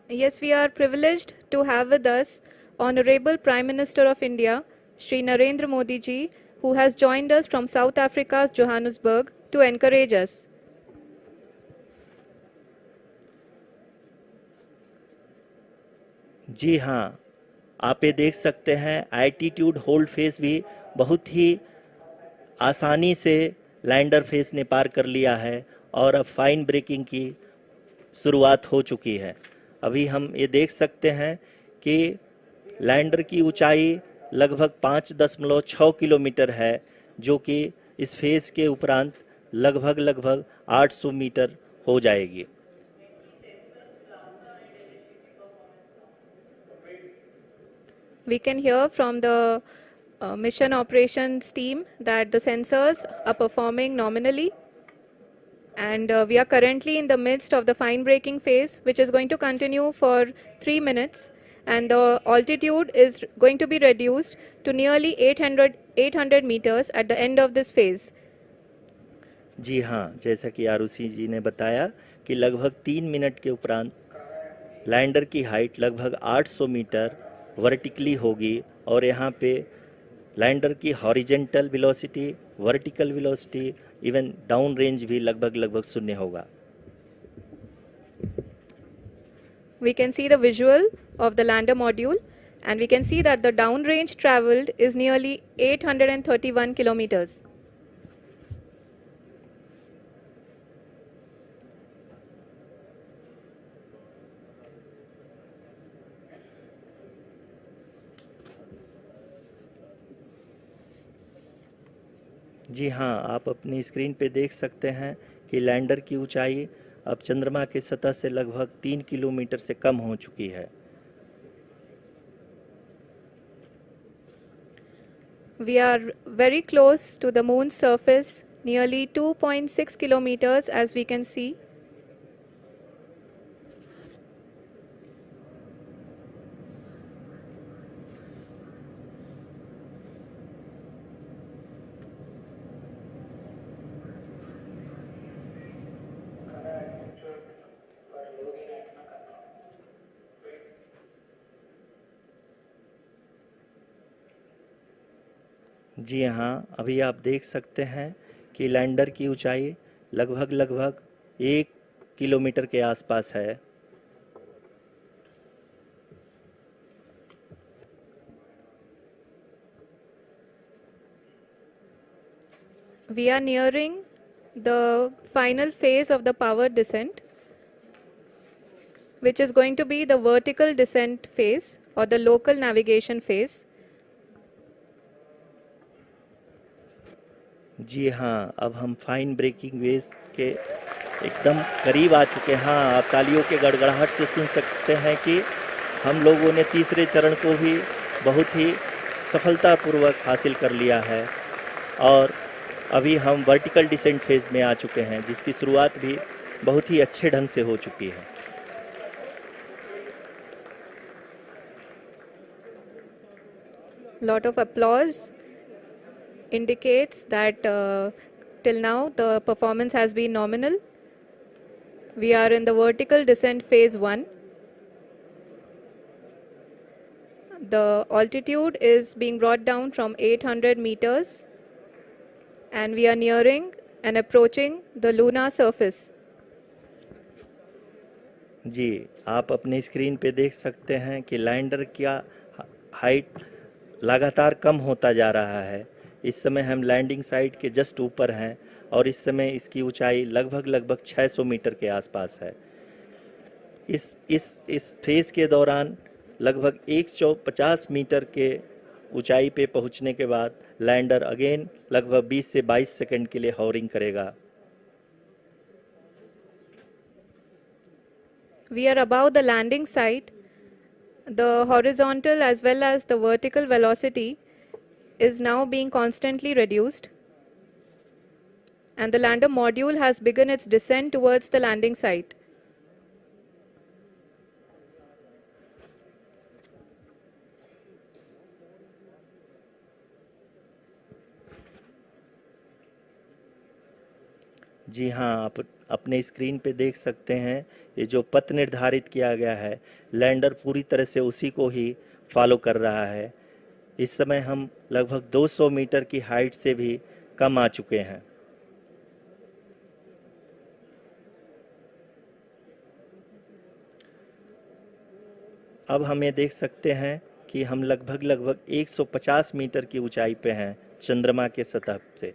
Yes, we are privileged to have with us Honorable Prime Minister of India, Shri Narendra Modi ji, who has joined us from South Africa's Johannesburg to encourage us. जी हाँ, आप ये देख सकते हैं एटीट्यूड होल्ड फेज भी बहुत ही आसानी से लैंडर फेज ने पार कर लिया है और अब फाइन ब्रेकिंग की शुरुआत हो चुकी है। अभी हम ये देख सकते हैं कि लैंडर की ऊंचाई लगभग 5.6 किलोमीटर है, जो कि इस फेज के उपरांत लगभग 800 मीटर हो जाएगी। We can hear from the mission operations team that the sensors are performing nominally, and we are currently in the midst of the fine braking phase, which is going to continue for 3 minutes, and the altitude is going to be reduced to nearly 800 meters at the end of this phase. जी हाँ, जैसा कि आरुषि जी ने बताया कि लगभग 3 minute के उपरांत lander की हाइट लगभग 800 मीटर वर्टिकली होगी और यहाँ पे लैंडर की horizontal velocity, vertical velocity, even down range भी लगभग शून्य होगा। We can see the visual of the lander module and we can see that the down range traveled is nearly 831 kilometers. जी हाँ, आप अपनी स्क्रीन पे देख सकते हैं कि लैंडर की ऊंचाई अब चंद्रमा की सतह से लगभग 3 किलोमीटर से कम हो चुकी है। We are very close to the moon's surface, nearly 2.6 kilometers as we can see. जी हाँ, अभी आप देख सकते हैं कि लैंडर की ऊंचाई लगभग 1 किलोमीटर के आसपास है। We are nearing the final phase of the power descent, which is going to be the vertical descent phase or the local navigation phase. जी हाँ, अब हम फाइन ब्रेकिंग वेव्स के एकदम करीब आ चुके हैं। हाँ, आप तालियों के गड़गड़ाहट से सुन सकते हैं कि हम लोगों ने तीसरे चरण को भी बहुत ही सफलतापूर्वक हासिल कर लिया है और अभी हम वर्टिकल डिसेंट फेज में आ चुके हैं, जिसकी शुरुआत भी बहुत ही अच्छे ढंग से हो चुकी है। Lot of applause indicates that till now the performance has been nominal. We are in the vertical descent phase 1. The altitude is being brought down from 800 meters and we are nearing and approaching the lunar surface. जी, आप अपने screen पे देख सकते हैं कि lander का height लगातार कम होता जा रहा है। इस समय हम लैंडिंग साइट के जस्ट ऊपर हैं और इस समय इसकी ऊंचाई लगभग 600 मीटर के आसपास है। इस फेज के दौरान लगभग 150 मीटर के ऊंचाई पे पहुंचने के बाद लैंडर अगेन लगभग 20 से 22 सेकंड के लिए हॉवरिंग करेगा। We are above the landing site. The horizontal as well as the vertical velocity is now being constantly reduced. And the lander module has begun its descent towards the landing site. जी हाँ, आप अपने screen पे देख सकते हैं ये जो पथ निर्धारित किया गया है, लैंडर पूरी तरह से उसी को ही फॉलो कर रहा है। इस समय हम लगभग 200 मीटर की हाइट से भी कम आ चुके हैं। अब हम ये देख सकते हैं कि हम लगभग 150 मीटर की ऊंचाई पे हैं चंद्रमा के सतह से।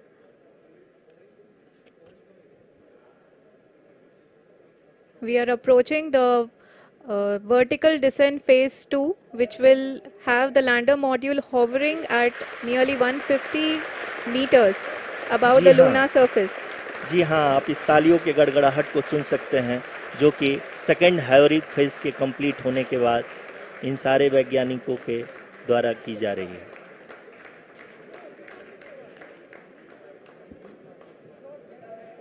We are approaching the vertical descent phase 2, which will have the lander module hovering at nearly 150 meters above the lunar surface. जी हाँ, आप इस तालियों के गड़गड़ाहट को सुन सकते हैं, जो कि सेकेंड हैवरिक फेज के कंप्लीट होने के बाद इन सारे वैज्ञानिकों के द्वारा की जा रही है।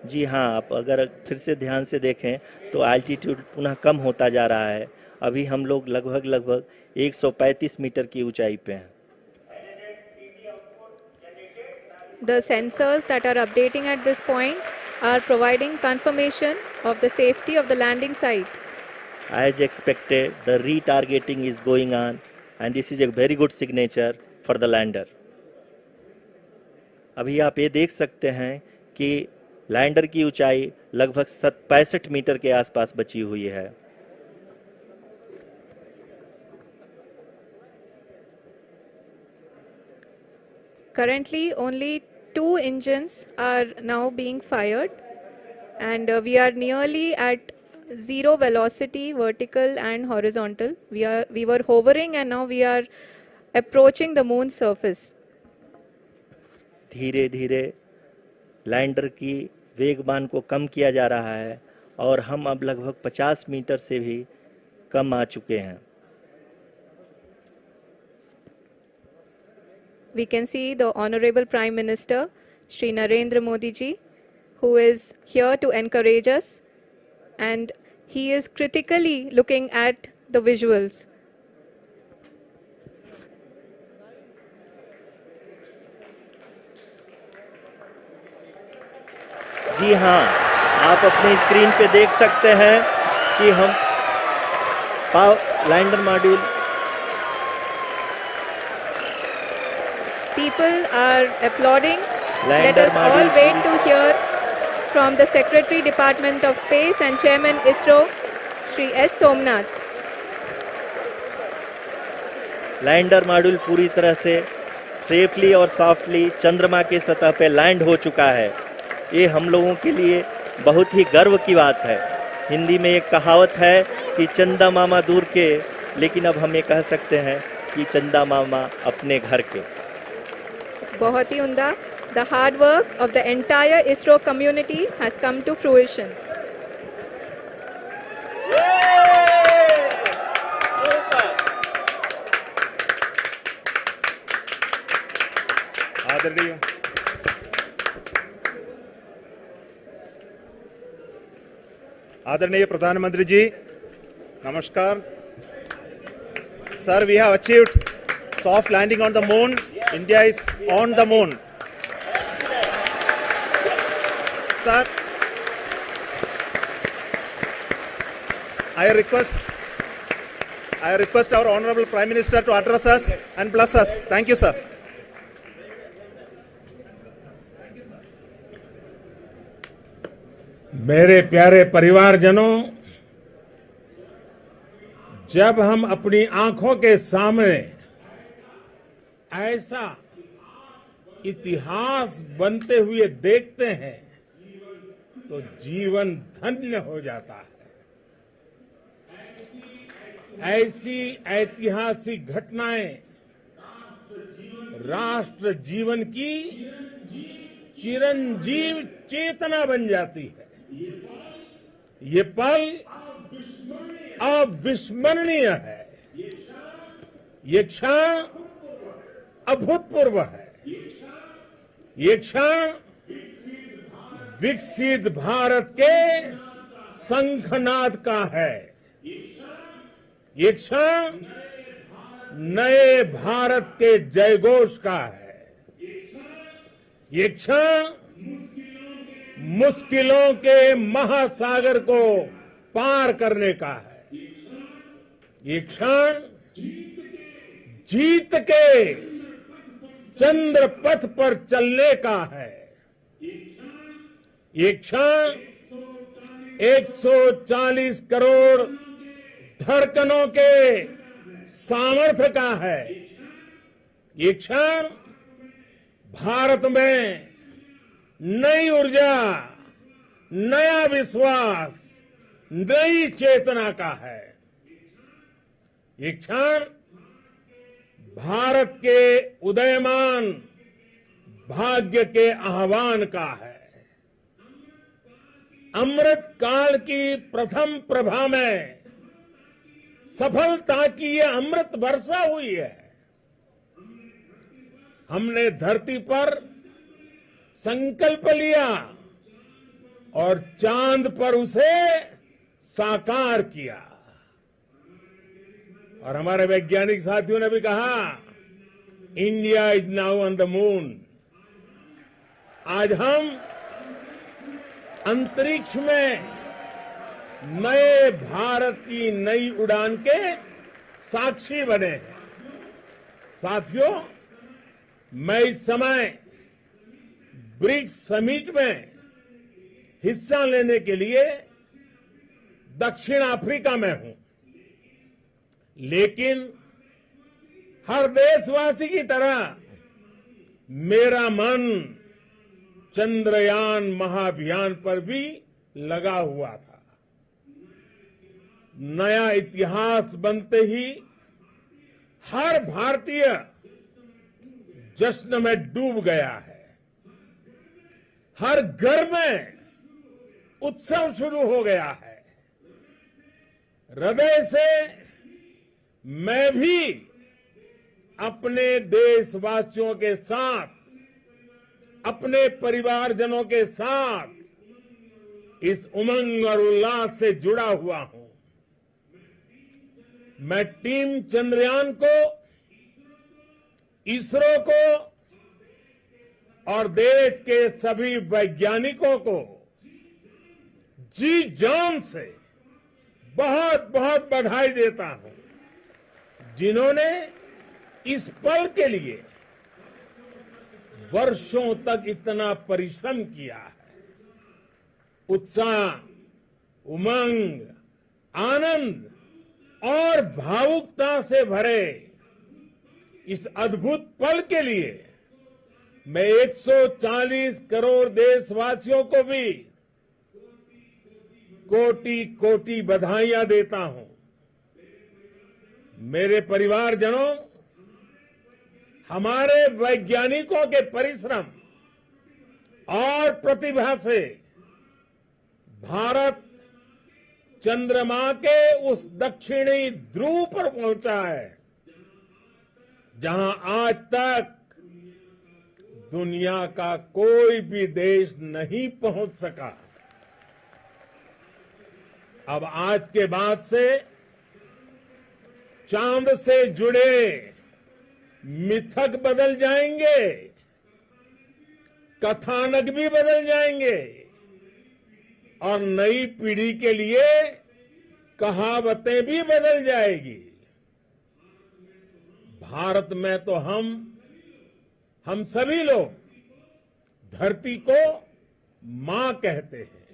जी हाँ, आप अगर फिर से ध्यान से देखें तो एल्टीट्यूड पुनः कम होता जा रहा है। अभी हम लोग लगभग 135 मीटर की ऊंचाई पे हैं। The sensors that are updating at this point are providing confirmation of the safety of the landing site. As expected, the retargeting is going on and this is a very good signature for the lander. अभी आप ये देख सकते हैं कि lander की ऊंचाई लगभग 65 मीटर के आसपास बची हुई है। Currently, only 2 engines are now being fired, and we are nearly at zero velocity, vertical and horizontal. We were hovering, and now we are approaching the moon's surface. धीरे धीरे लैंडर की वेगमान को कम किया जा रहा है और हम अब लगभग 50 मीटर से भी कम आ चुके हैं। We can see the Honorable Prime Minister, Shri Narendra Modi ji, who is here to encourage us, and he is critically looking at the visuals. जी हाँ, आप अपने स्क्रीन पे देख सकते हैं कि हम lander module People are applauding. Let Lander us all module wait to hear from the Secretary Department of Space and Chairman ISRO, Shri S. Somnath. Lander module पूरी तरह से सेफली और सॉफ्टली चंद्रमा के सतह पे लैंड हो चुका है। ये हम लोगों के लिए बहुत ही गर्व की बात है। हिंदी में एक कहावत है कि चंदा मामा दूर के, लेकिन अब हम ये कह सकते हैं कि चंदा मामा अपने घर के। बहुत ही उम्दा. The hard work of the entire ISRO community has come to fruition. आदरणीय प्रधानमंत्री जी, नमस्कार. Sir, we have achieved soft landing on the moon. India is on the moon. Sir, I request our Honorable Prime Minister to address us and bless us. Thank you, sir. मेरे प्यारे परिवारजनों, जब हम अपनी आंखों के सामने ऐसा इतिहास बनते हुए देखते हैं तो जीवन धन्य हो जाता है। ऐसी ऐतिहासिक घटनाएं राष्ट्र जीवन की चिरंजीव चेतना बन जाती है। ये पल अविस्मरणीय है। ये क्षण अभूतपूर्व है। ये क्षण विकसित भारत के शंखनाद का है। ये क्षण नए भारत के जयघोष का है। ये क्षण मुश्किलों के महासागर को पार करने का है। ये क्षण जीत के चंद्र पथ पर चलने का है। ये क्षण 140 करोड़ धड़कनों के सामर्थ्य का है। ये क्षण भारत में नई ऊर्जा, नया विश्वास, नई चेतना का है। ये क्षण भारत के उदयमान भाग्य के आह्वान का है। अमृत काल की प्रथम प्रभा में सफलता की ये अमृत वर्षा हुई है। हमने धरती पर संकल्प लिया और चांद पर उसे साकार किया। और हमारे वैज्ञानिक साथियों ने भी कहा, India is now on the moon. आज हम अंतरिक्ष में नए भारत की नई उड़ान के साक्षी बने हैं। साथियों, मैं इस समय ब्रिक्स समिट में हिस्सा लेने के लिए दक्षिण अफ्रीका में हूं, लेकिन हर देशवासी की तरह मेरा मन चंद्रयान महाअभियान पर भी लगा हुआ था। नया इतिहास बनते ही हर भारतीय जश्न में डूब गया है। हर घर में उत्सव शुरू हो गया है। हृदय से मैं भी अपने देशवासियों के साथ, अपने परिवारजनों के साथ इस उमंग और उल्लास से जुड़ा हुआ हूं। मैं टीम चंद्रयान को, इसरो को और देश के सभी वैज्ञानिकों को जी जान से बहुत बहुत बधाई देता हूं, जिन्होंने इस पल के लिए वर्षों तक इतना परिश्रम किया है। उत्साह, उमंग, आनंद और भावुकता से भरे इस अद्भुत पल के लिए मैं 140 करोड़ देशवासियों को भी कोटि कोटि बधाइयां देता हूं। मेरे परिवारजनों, हमारे वैज्ञानिकों के परिश्रम और प्रतिभा से भारत चंद्रमा के उस दक्षिणी ध्रुव पर पहुंचा है, जहां आज तक दुनिया का कोई भी देश नहीं पहुंच सका। अब आज के बाद से चांद से जुड़े मिथक बदल जाएंगे, कथानक भी बदल जाएंगे और नई पीढ़ी के लिए कहावतें भी बदल जाएगी। भारत में तो हम सभी लोग धरती को मां कहते हैं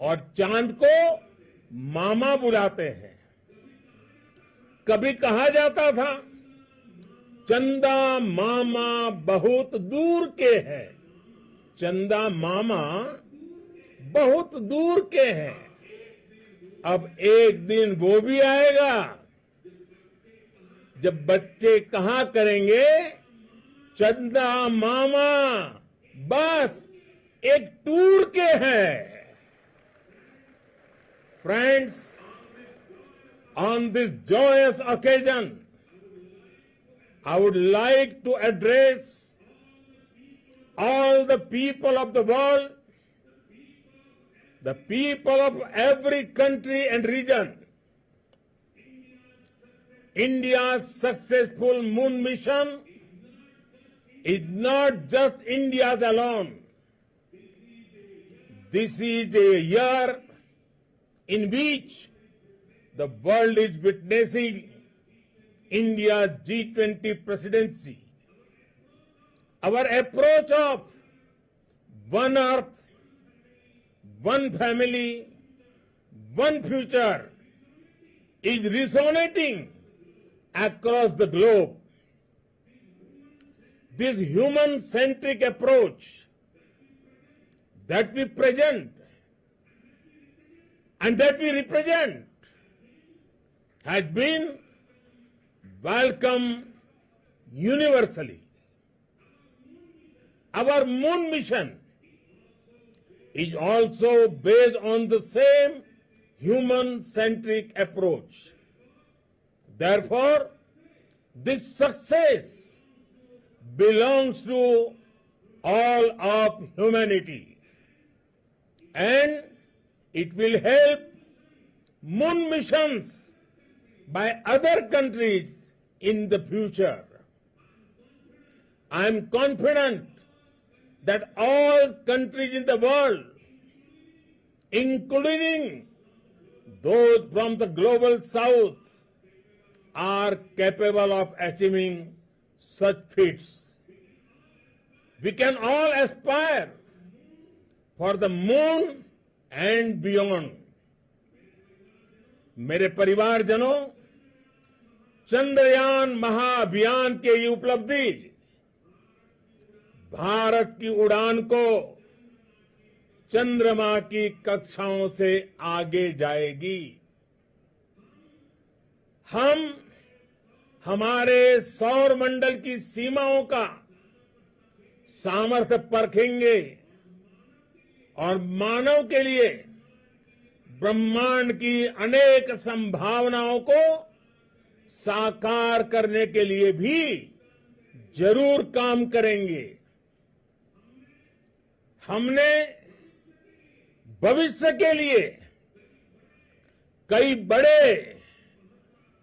और चांद को मामा बुलाते हैं। कभी कहा जाता था, चंदा मामा बहुत दूर के हैं। चंदा मामा बहुत दूर के हैं। अब एक दिन वो भी आएगा जब बच्चे कहा करेंगे, चंदा मामा बस एक टूर के हैं। Friends, on this joyous occasion, I would like to address all the people of the world, the people of every country and region. India's successful moon mission is not just India's alone. This is a year in which the world is witnessing India's G20 presidency. Our approach of one earth, one family, one future is resonating across the globe. This human-centric approach that we present and that we represent has been welcomed universally. Our moon mission is also based on the same human-centric approach. Therefore, this success belongs to all of humanity, and it will help moon missions by other countries in the future. I am confident that all countries in the world, including those from the global south, are capable of achieving such feats. We can all aspire for the moon and beyond. मेरे परिवारजनों, चंद्रयान महाअभियान की ये उपलब्धि भारत की उड़ान को चंद्रमा की कक्षाओं से आगे जाएगी। हम हमारे सौर मंडल की सीमाओं का सामर्थ्य परखेंगे और मानव के लिए ब्रह्मांड की अनेक संभावनाओं को साकार करने के लिए भी जरूर काम करेंगे। हमने भविष्य के लिए कई बड़े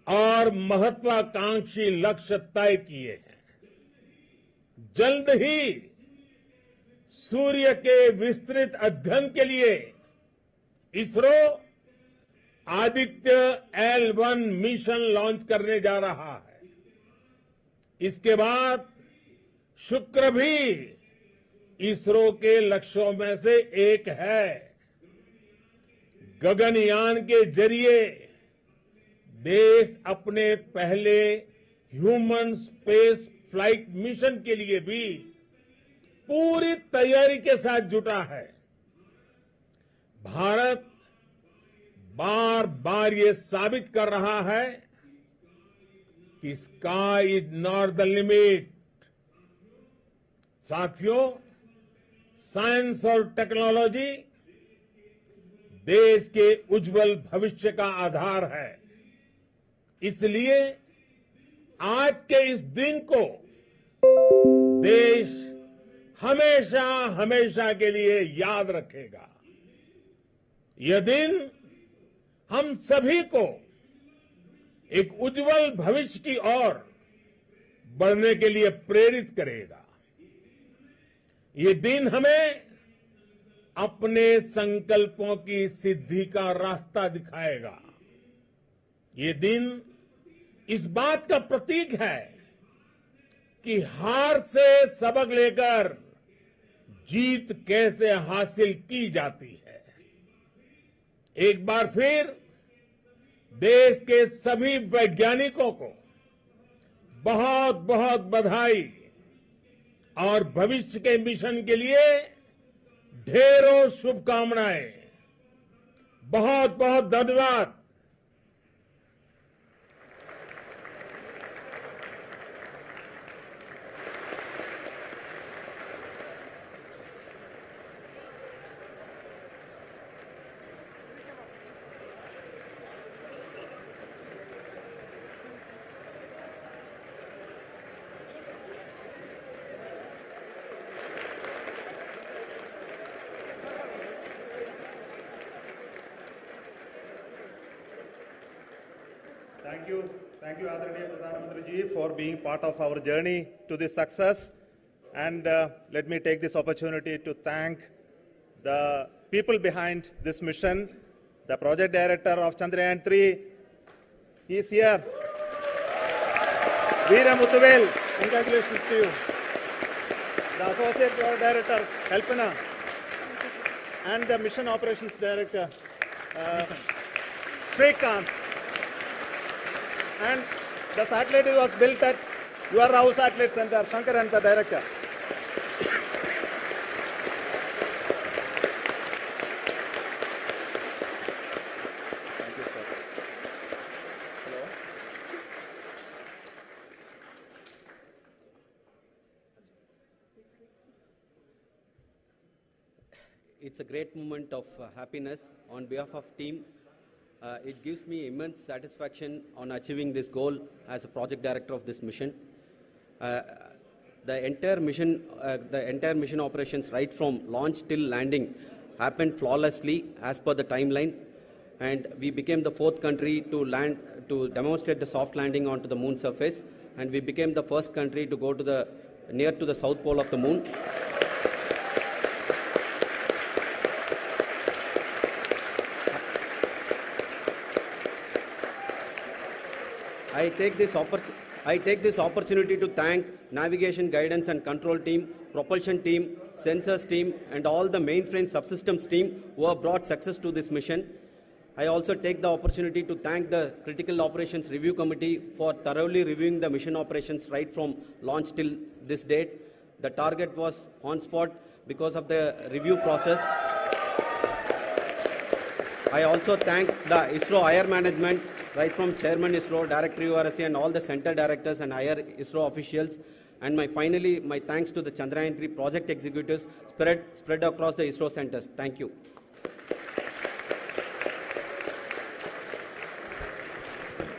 और महत्वाकांक्षी लक्ष्य तय किए हैं। जल्द ही सूर्य के विस्तृत अध्ययन के लिए ISRO Aditya L1 mission launch करने जा रहा है। इसके बाद शुक्र भी इसरो के लक्ष्यों में से एक है। गगनयान के जरिए देश अपने पहले ह्यूमन स्पेस फ्लाइट मिशन के लिए भी पूरी तैयारी के साथ जुटा है। भारत बार बार ये साबित कर रहा है कि sky is not the limit. साथियों, साइंस और टेक्नोलॉजी देश के उज्जवल भविष्य का आधार है। इसलिए आज के इस दिन को देश हमेशा हमेशा के लिए याद रखेगा। यह दिन हम सभी को एक उज्जवल भविष्य की ओर बढ़ने के लिए प्रेरित करेगा। ये दिन हमें अपने संकल्पों की सिद्धि का रास्ता दिखाएगा। ये दिन इस बात का प्रतीक है कि हार से सबक लेकर जीत कैसे हासिल की जाती है। एक बार फिर देश के सभी वैज्ञानिकों को बहुत बहुत बधाई और भविष्य के मिशन के लिए ढेरों शुभकामनाएं। बहुत बहुत धन्यवाद। Thank you, Adharaniya Pradhan Mantri ji, for being part of our journey to this success. And let me take this opportunity to thank the people behind this mission. The project director of Chandrayaan 3, he is here. Veera Muthuvel, congratulations to you. The associate project director, Kalpana, and the mission operations director, Srikanth. And the satellite was built at your house satellite center, Shankar and the director. Thank you, sir. Hello. It's a great moment of happiness on behalf of team. It gives me immense satisfaction on achieving this goal as a project director of this mission. The entire mission operations, right from launch till landing, happened flawlessly as per the timeline, and we became the fourth country to demonstrate the soft landing onto the moon surface, and we became the first country to go to near to the south pole of the moon. I take this opportunity to thank navigation, guidance and control team, propulsion team, sensors team and all the mainframe subsystems team who have brought success to this mission. I also take the opportunity to thank the Critical Operations Review Committee for thoroughly reviewing the mission operations right from launch till this date. The target was on spot because of the review process. I also thank the ISRO higher management, right from Chairman ISRO, Director URSC and all the center directors and higher ISRO officials. And finally, my thanks to the Chandrayaan 3 project executives spread across the ISRO centers. Thank you.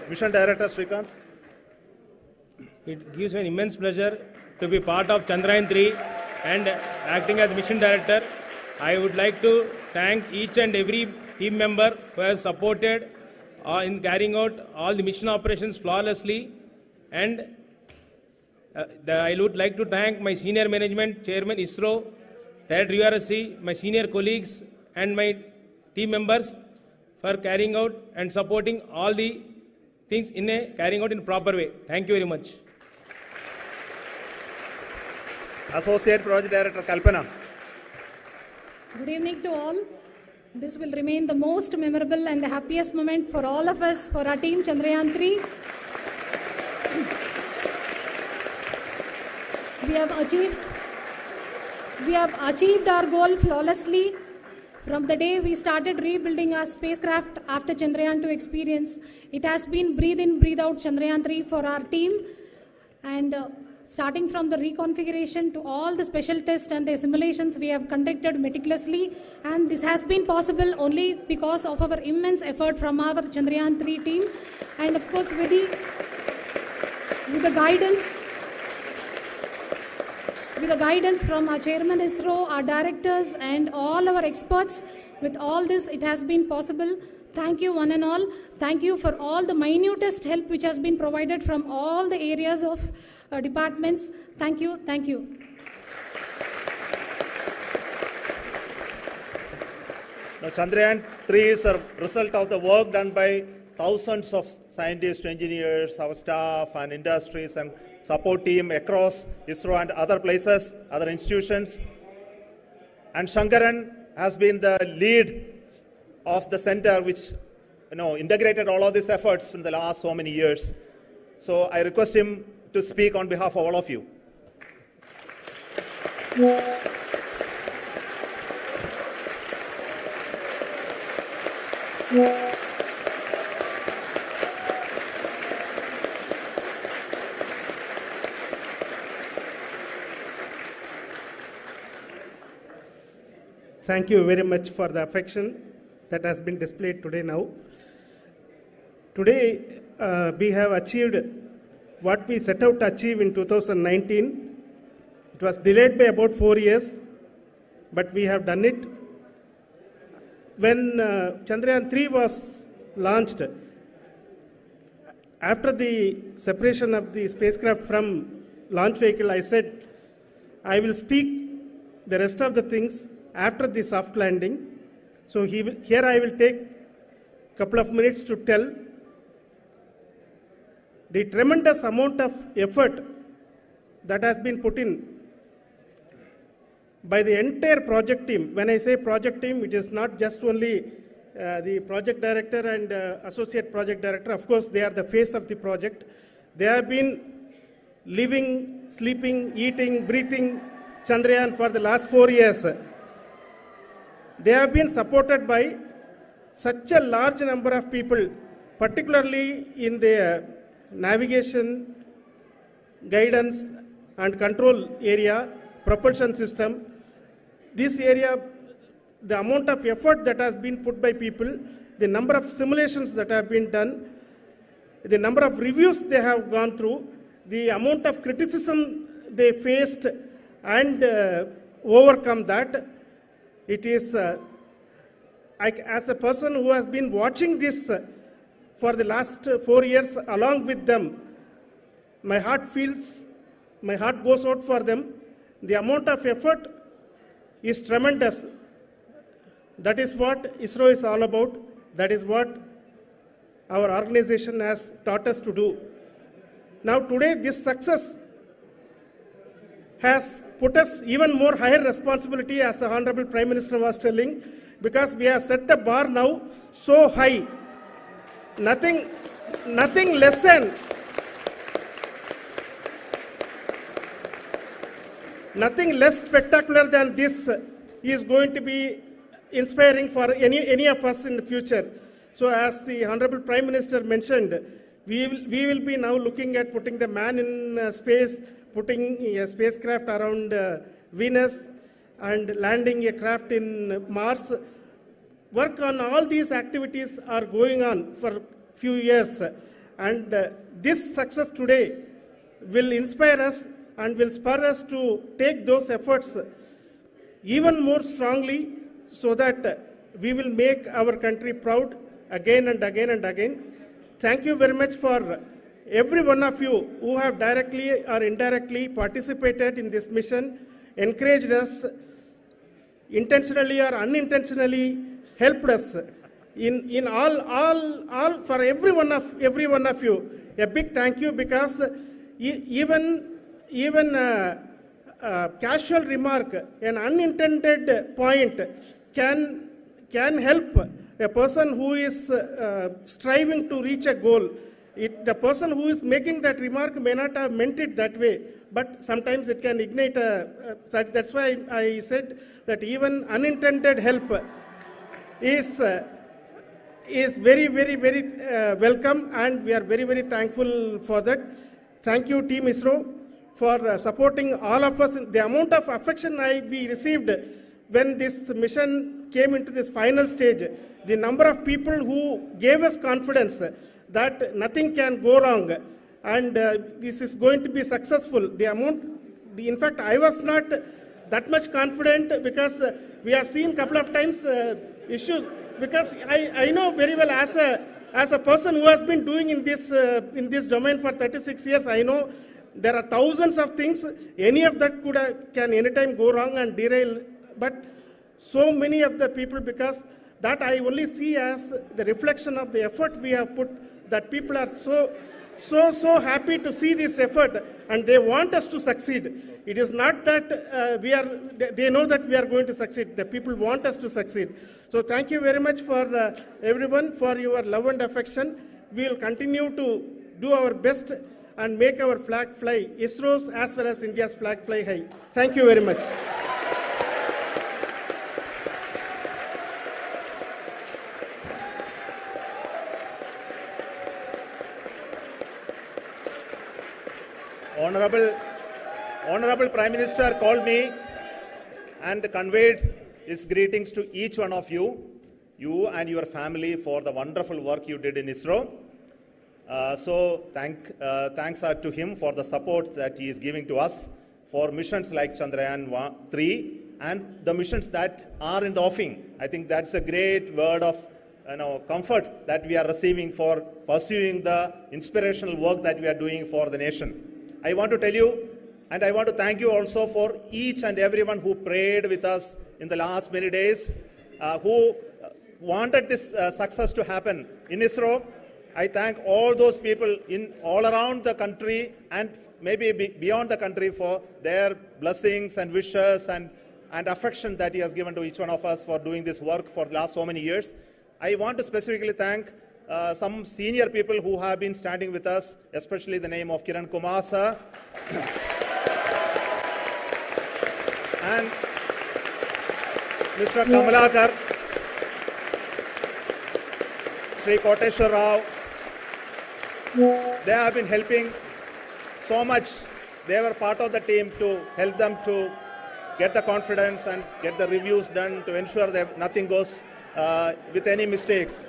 Mission Director Srikanth. It gives me an immense pleasure to be part of Chandrayaan 3 and acting as Mission Director. I would like to thank each and every team member who has supported in carrying out all the mission operations flawlessly. And I would like to thank my senior management, Chairman ISRO, Director URSC, my senior colleagues and my team members for carrying out and supporting all the things carrying out in a proper way. Thank you very much. Associate Project Director Kalpana. Good evening to all. This will remain the most memorable and the happiest moment for all of us, for our team Chandrayaan 3. We have achieved our goal flawlessly. From the day we started rebuilding our spacecraft after Chandrayaan 2 experience, it has been breathe in, breathe out Chandrayaan 3 for our team. And starting from the reconfiguration to all the special tests and the simulations we have conducted meticulously, and this has been possible only because of our immense effort from our Chandrayaan 3 team, and of course with the guidance from our Chairman ISRO, our directors and all our experts. With all this, it has been possible. Thank you one and all. Thank you for all the minutest help which has been provided from all the areas of departments. Thank you. Thank you. Now, Chandrayaan 3 is a result of the work done by thousands of scientists, engineers, our staff and industries and support team across ISRO and other places, other institutions. And Shankaran has been the lead of the center which integrated all of these efforts in the last so many years. So I request him to speak on behalf of all of you. Thank you very much for the affection that has been displayed today now. Today, we have achieved what we set out to achieve in 2019. It was delayed by about 4 years, but we have done it. When Chandrayaan 3 was launched, after the separation of the spacecraft from launch vehicle, I said, I will speak the rest of the things after the soft landing. So here I will take a couple of minutes to tell the tremendous amount of effort that has been put in by the entire project team. When I say project team, it is not just only the project director and associate project director. Of course, they are the face of the project. They have been living, sleeping, eating, breathing Chandrayaan for the last 4 years. They have been supported by such a large number of people, particularly in the navigation, guidance and control area, propulsion system. This area, the amount of effort that has been put by people, the number of simulations that have been done, the number of reviews they have gone through, the amount of criticism they faced and overcome that. It is, as a person who has been watching this for the last 4 years along with them, my heart goes out for them. The amount of effort is tremendous. That is what ISRO is all about. That is what our organization has taught us to do. Now today, this success has put us even more higher responsibility, as the Honorable Prime Minister was telling, because we have set the bar now so high. Nothing less spectacular than this is going to be inspiring for any of us in the future. So as the Honorable Prime Minister mentioned, we will be now looking at putting the man in space, putting a spacecraft around Venus and landing a craft in Mars. Work on all these activities are going on for few years, and this success today will inspire us and will spur us to take those efforts even more strongly, so that we will make our country proud again and again and again. Thank you very much for every one of you who have directly or indirectly participated in this mission, encouraged us, intentionally or unintentionally helped us in all for every one of you. A big thank you, because even casual remark, an unintended point can help a person who is striving to reach a goal. The person who is making that remark may not have meant it that way, but sometimes it can ignite that's why I said that even unintended help is very, very, very welcome, and we are very, very thankful for that. Thank you, Team ISRO, for supporting all of us. The amount of affection we received when this mission came into this final stage, the number of people who gave us confidence that nothing can go wrong and this is going to be successful. In fact, I was not that much confident, because we have seen a couple of times issues, because I know very well as a person who has been doing in this domain for 36 years, I know there are thousands of things. Any of that can anytime go wrong and derail. But so many of the people, because that I only see as the reflection of the effort we have put, that people are so happy to see this effort and they want us to succeed. It is not that they know that we are going to succeed. The people want us to succeed. So thank you very much for everyone for your love and affection. We will continue to do our best and make our flag fly, ISRO's as well as India's flag fly high. Thank you very much. Honorable Prime Minister called me and conveyed his greetings to each one of you and your family, for the wonderful work you did in ISRO. So thanks are to him for the support that he is giving to us for missions like Chandrayaan 3 and the missions that are in the offing. I think that's a great word of comfort that we are receiving for pursuing the inspirational work that we are doing for the nation. I want to tell you, and I want to thank you also for each and everyone who prayed with us in the last many days, who wanted this success to happen in ISRO. I thank all those people all around the country and maybe beyond the country for their blessings and wishes and affection that he has given to each one of us for doing this work for the last so many years. I want to specifically thank some senior people who have been standing with us, especially the name of Kiran Kumar sir and Mr. Kamalakar, Sri Koteshwar Rao. They have been helping so much. They were part of the team to help them to get the confidence and get the reviews done to ensure that nothing goes with any mistakes.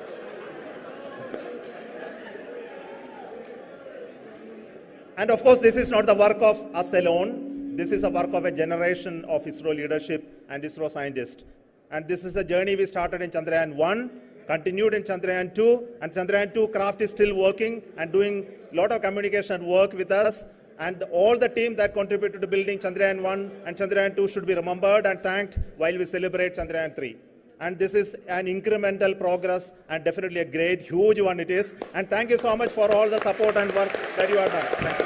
And of course, this is not the work of us alone. This is a work of a generation of ISRO leadership and ISRO scientists. And this is a journey we started in Chandrayaan 1, continued in Chandrayaan 2, and Chandrayaan 2 craft is still working and doing a lot of communication work with us. And all the team that contributed to building Chandrayaan 1 and Chandrayaan 2 should be remembered and thanked while we celebrate Chandrayaan 3. And this is an incremental progress and definitely a great, huge one it is. And thank you so much for all the support and work that you have done. Thank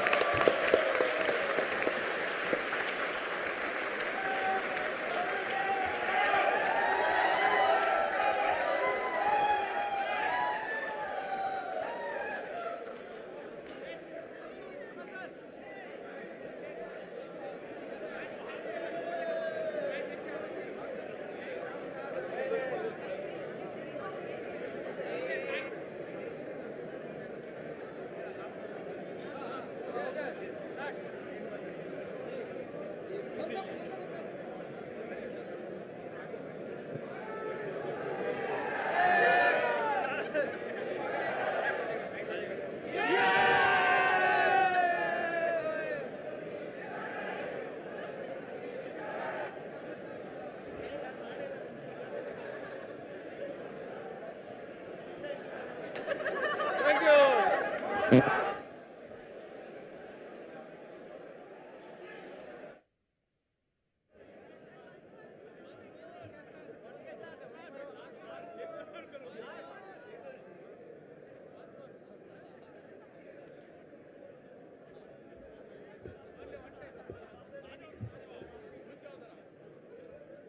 you. Thank you.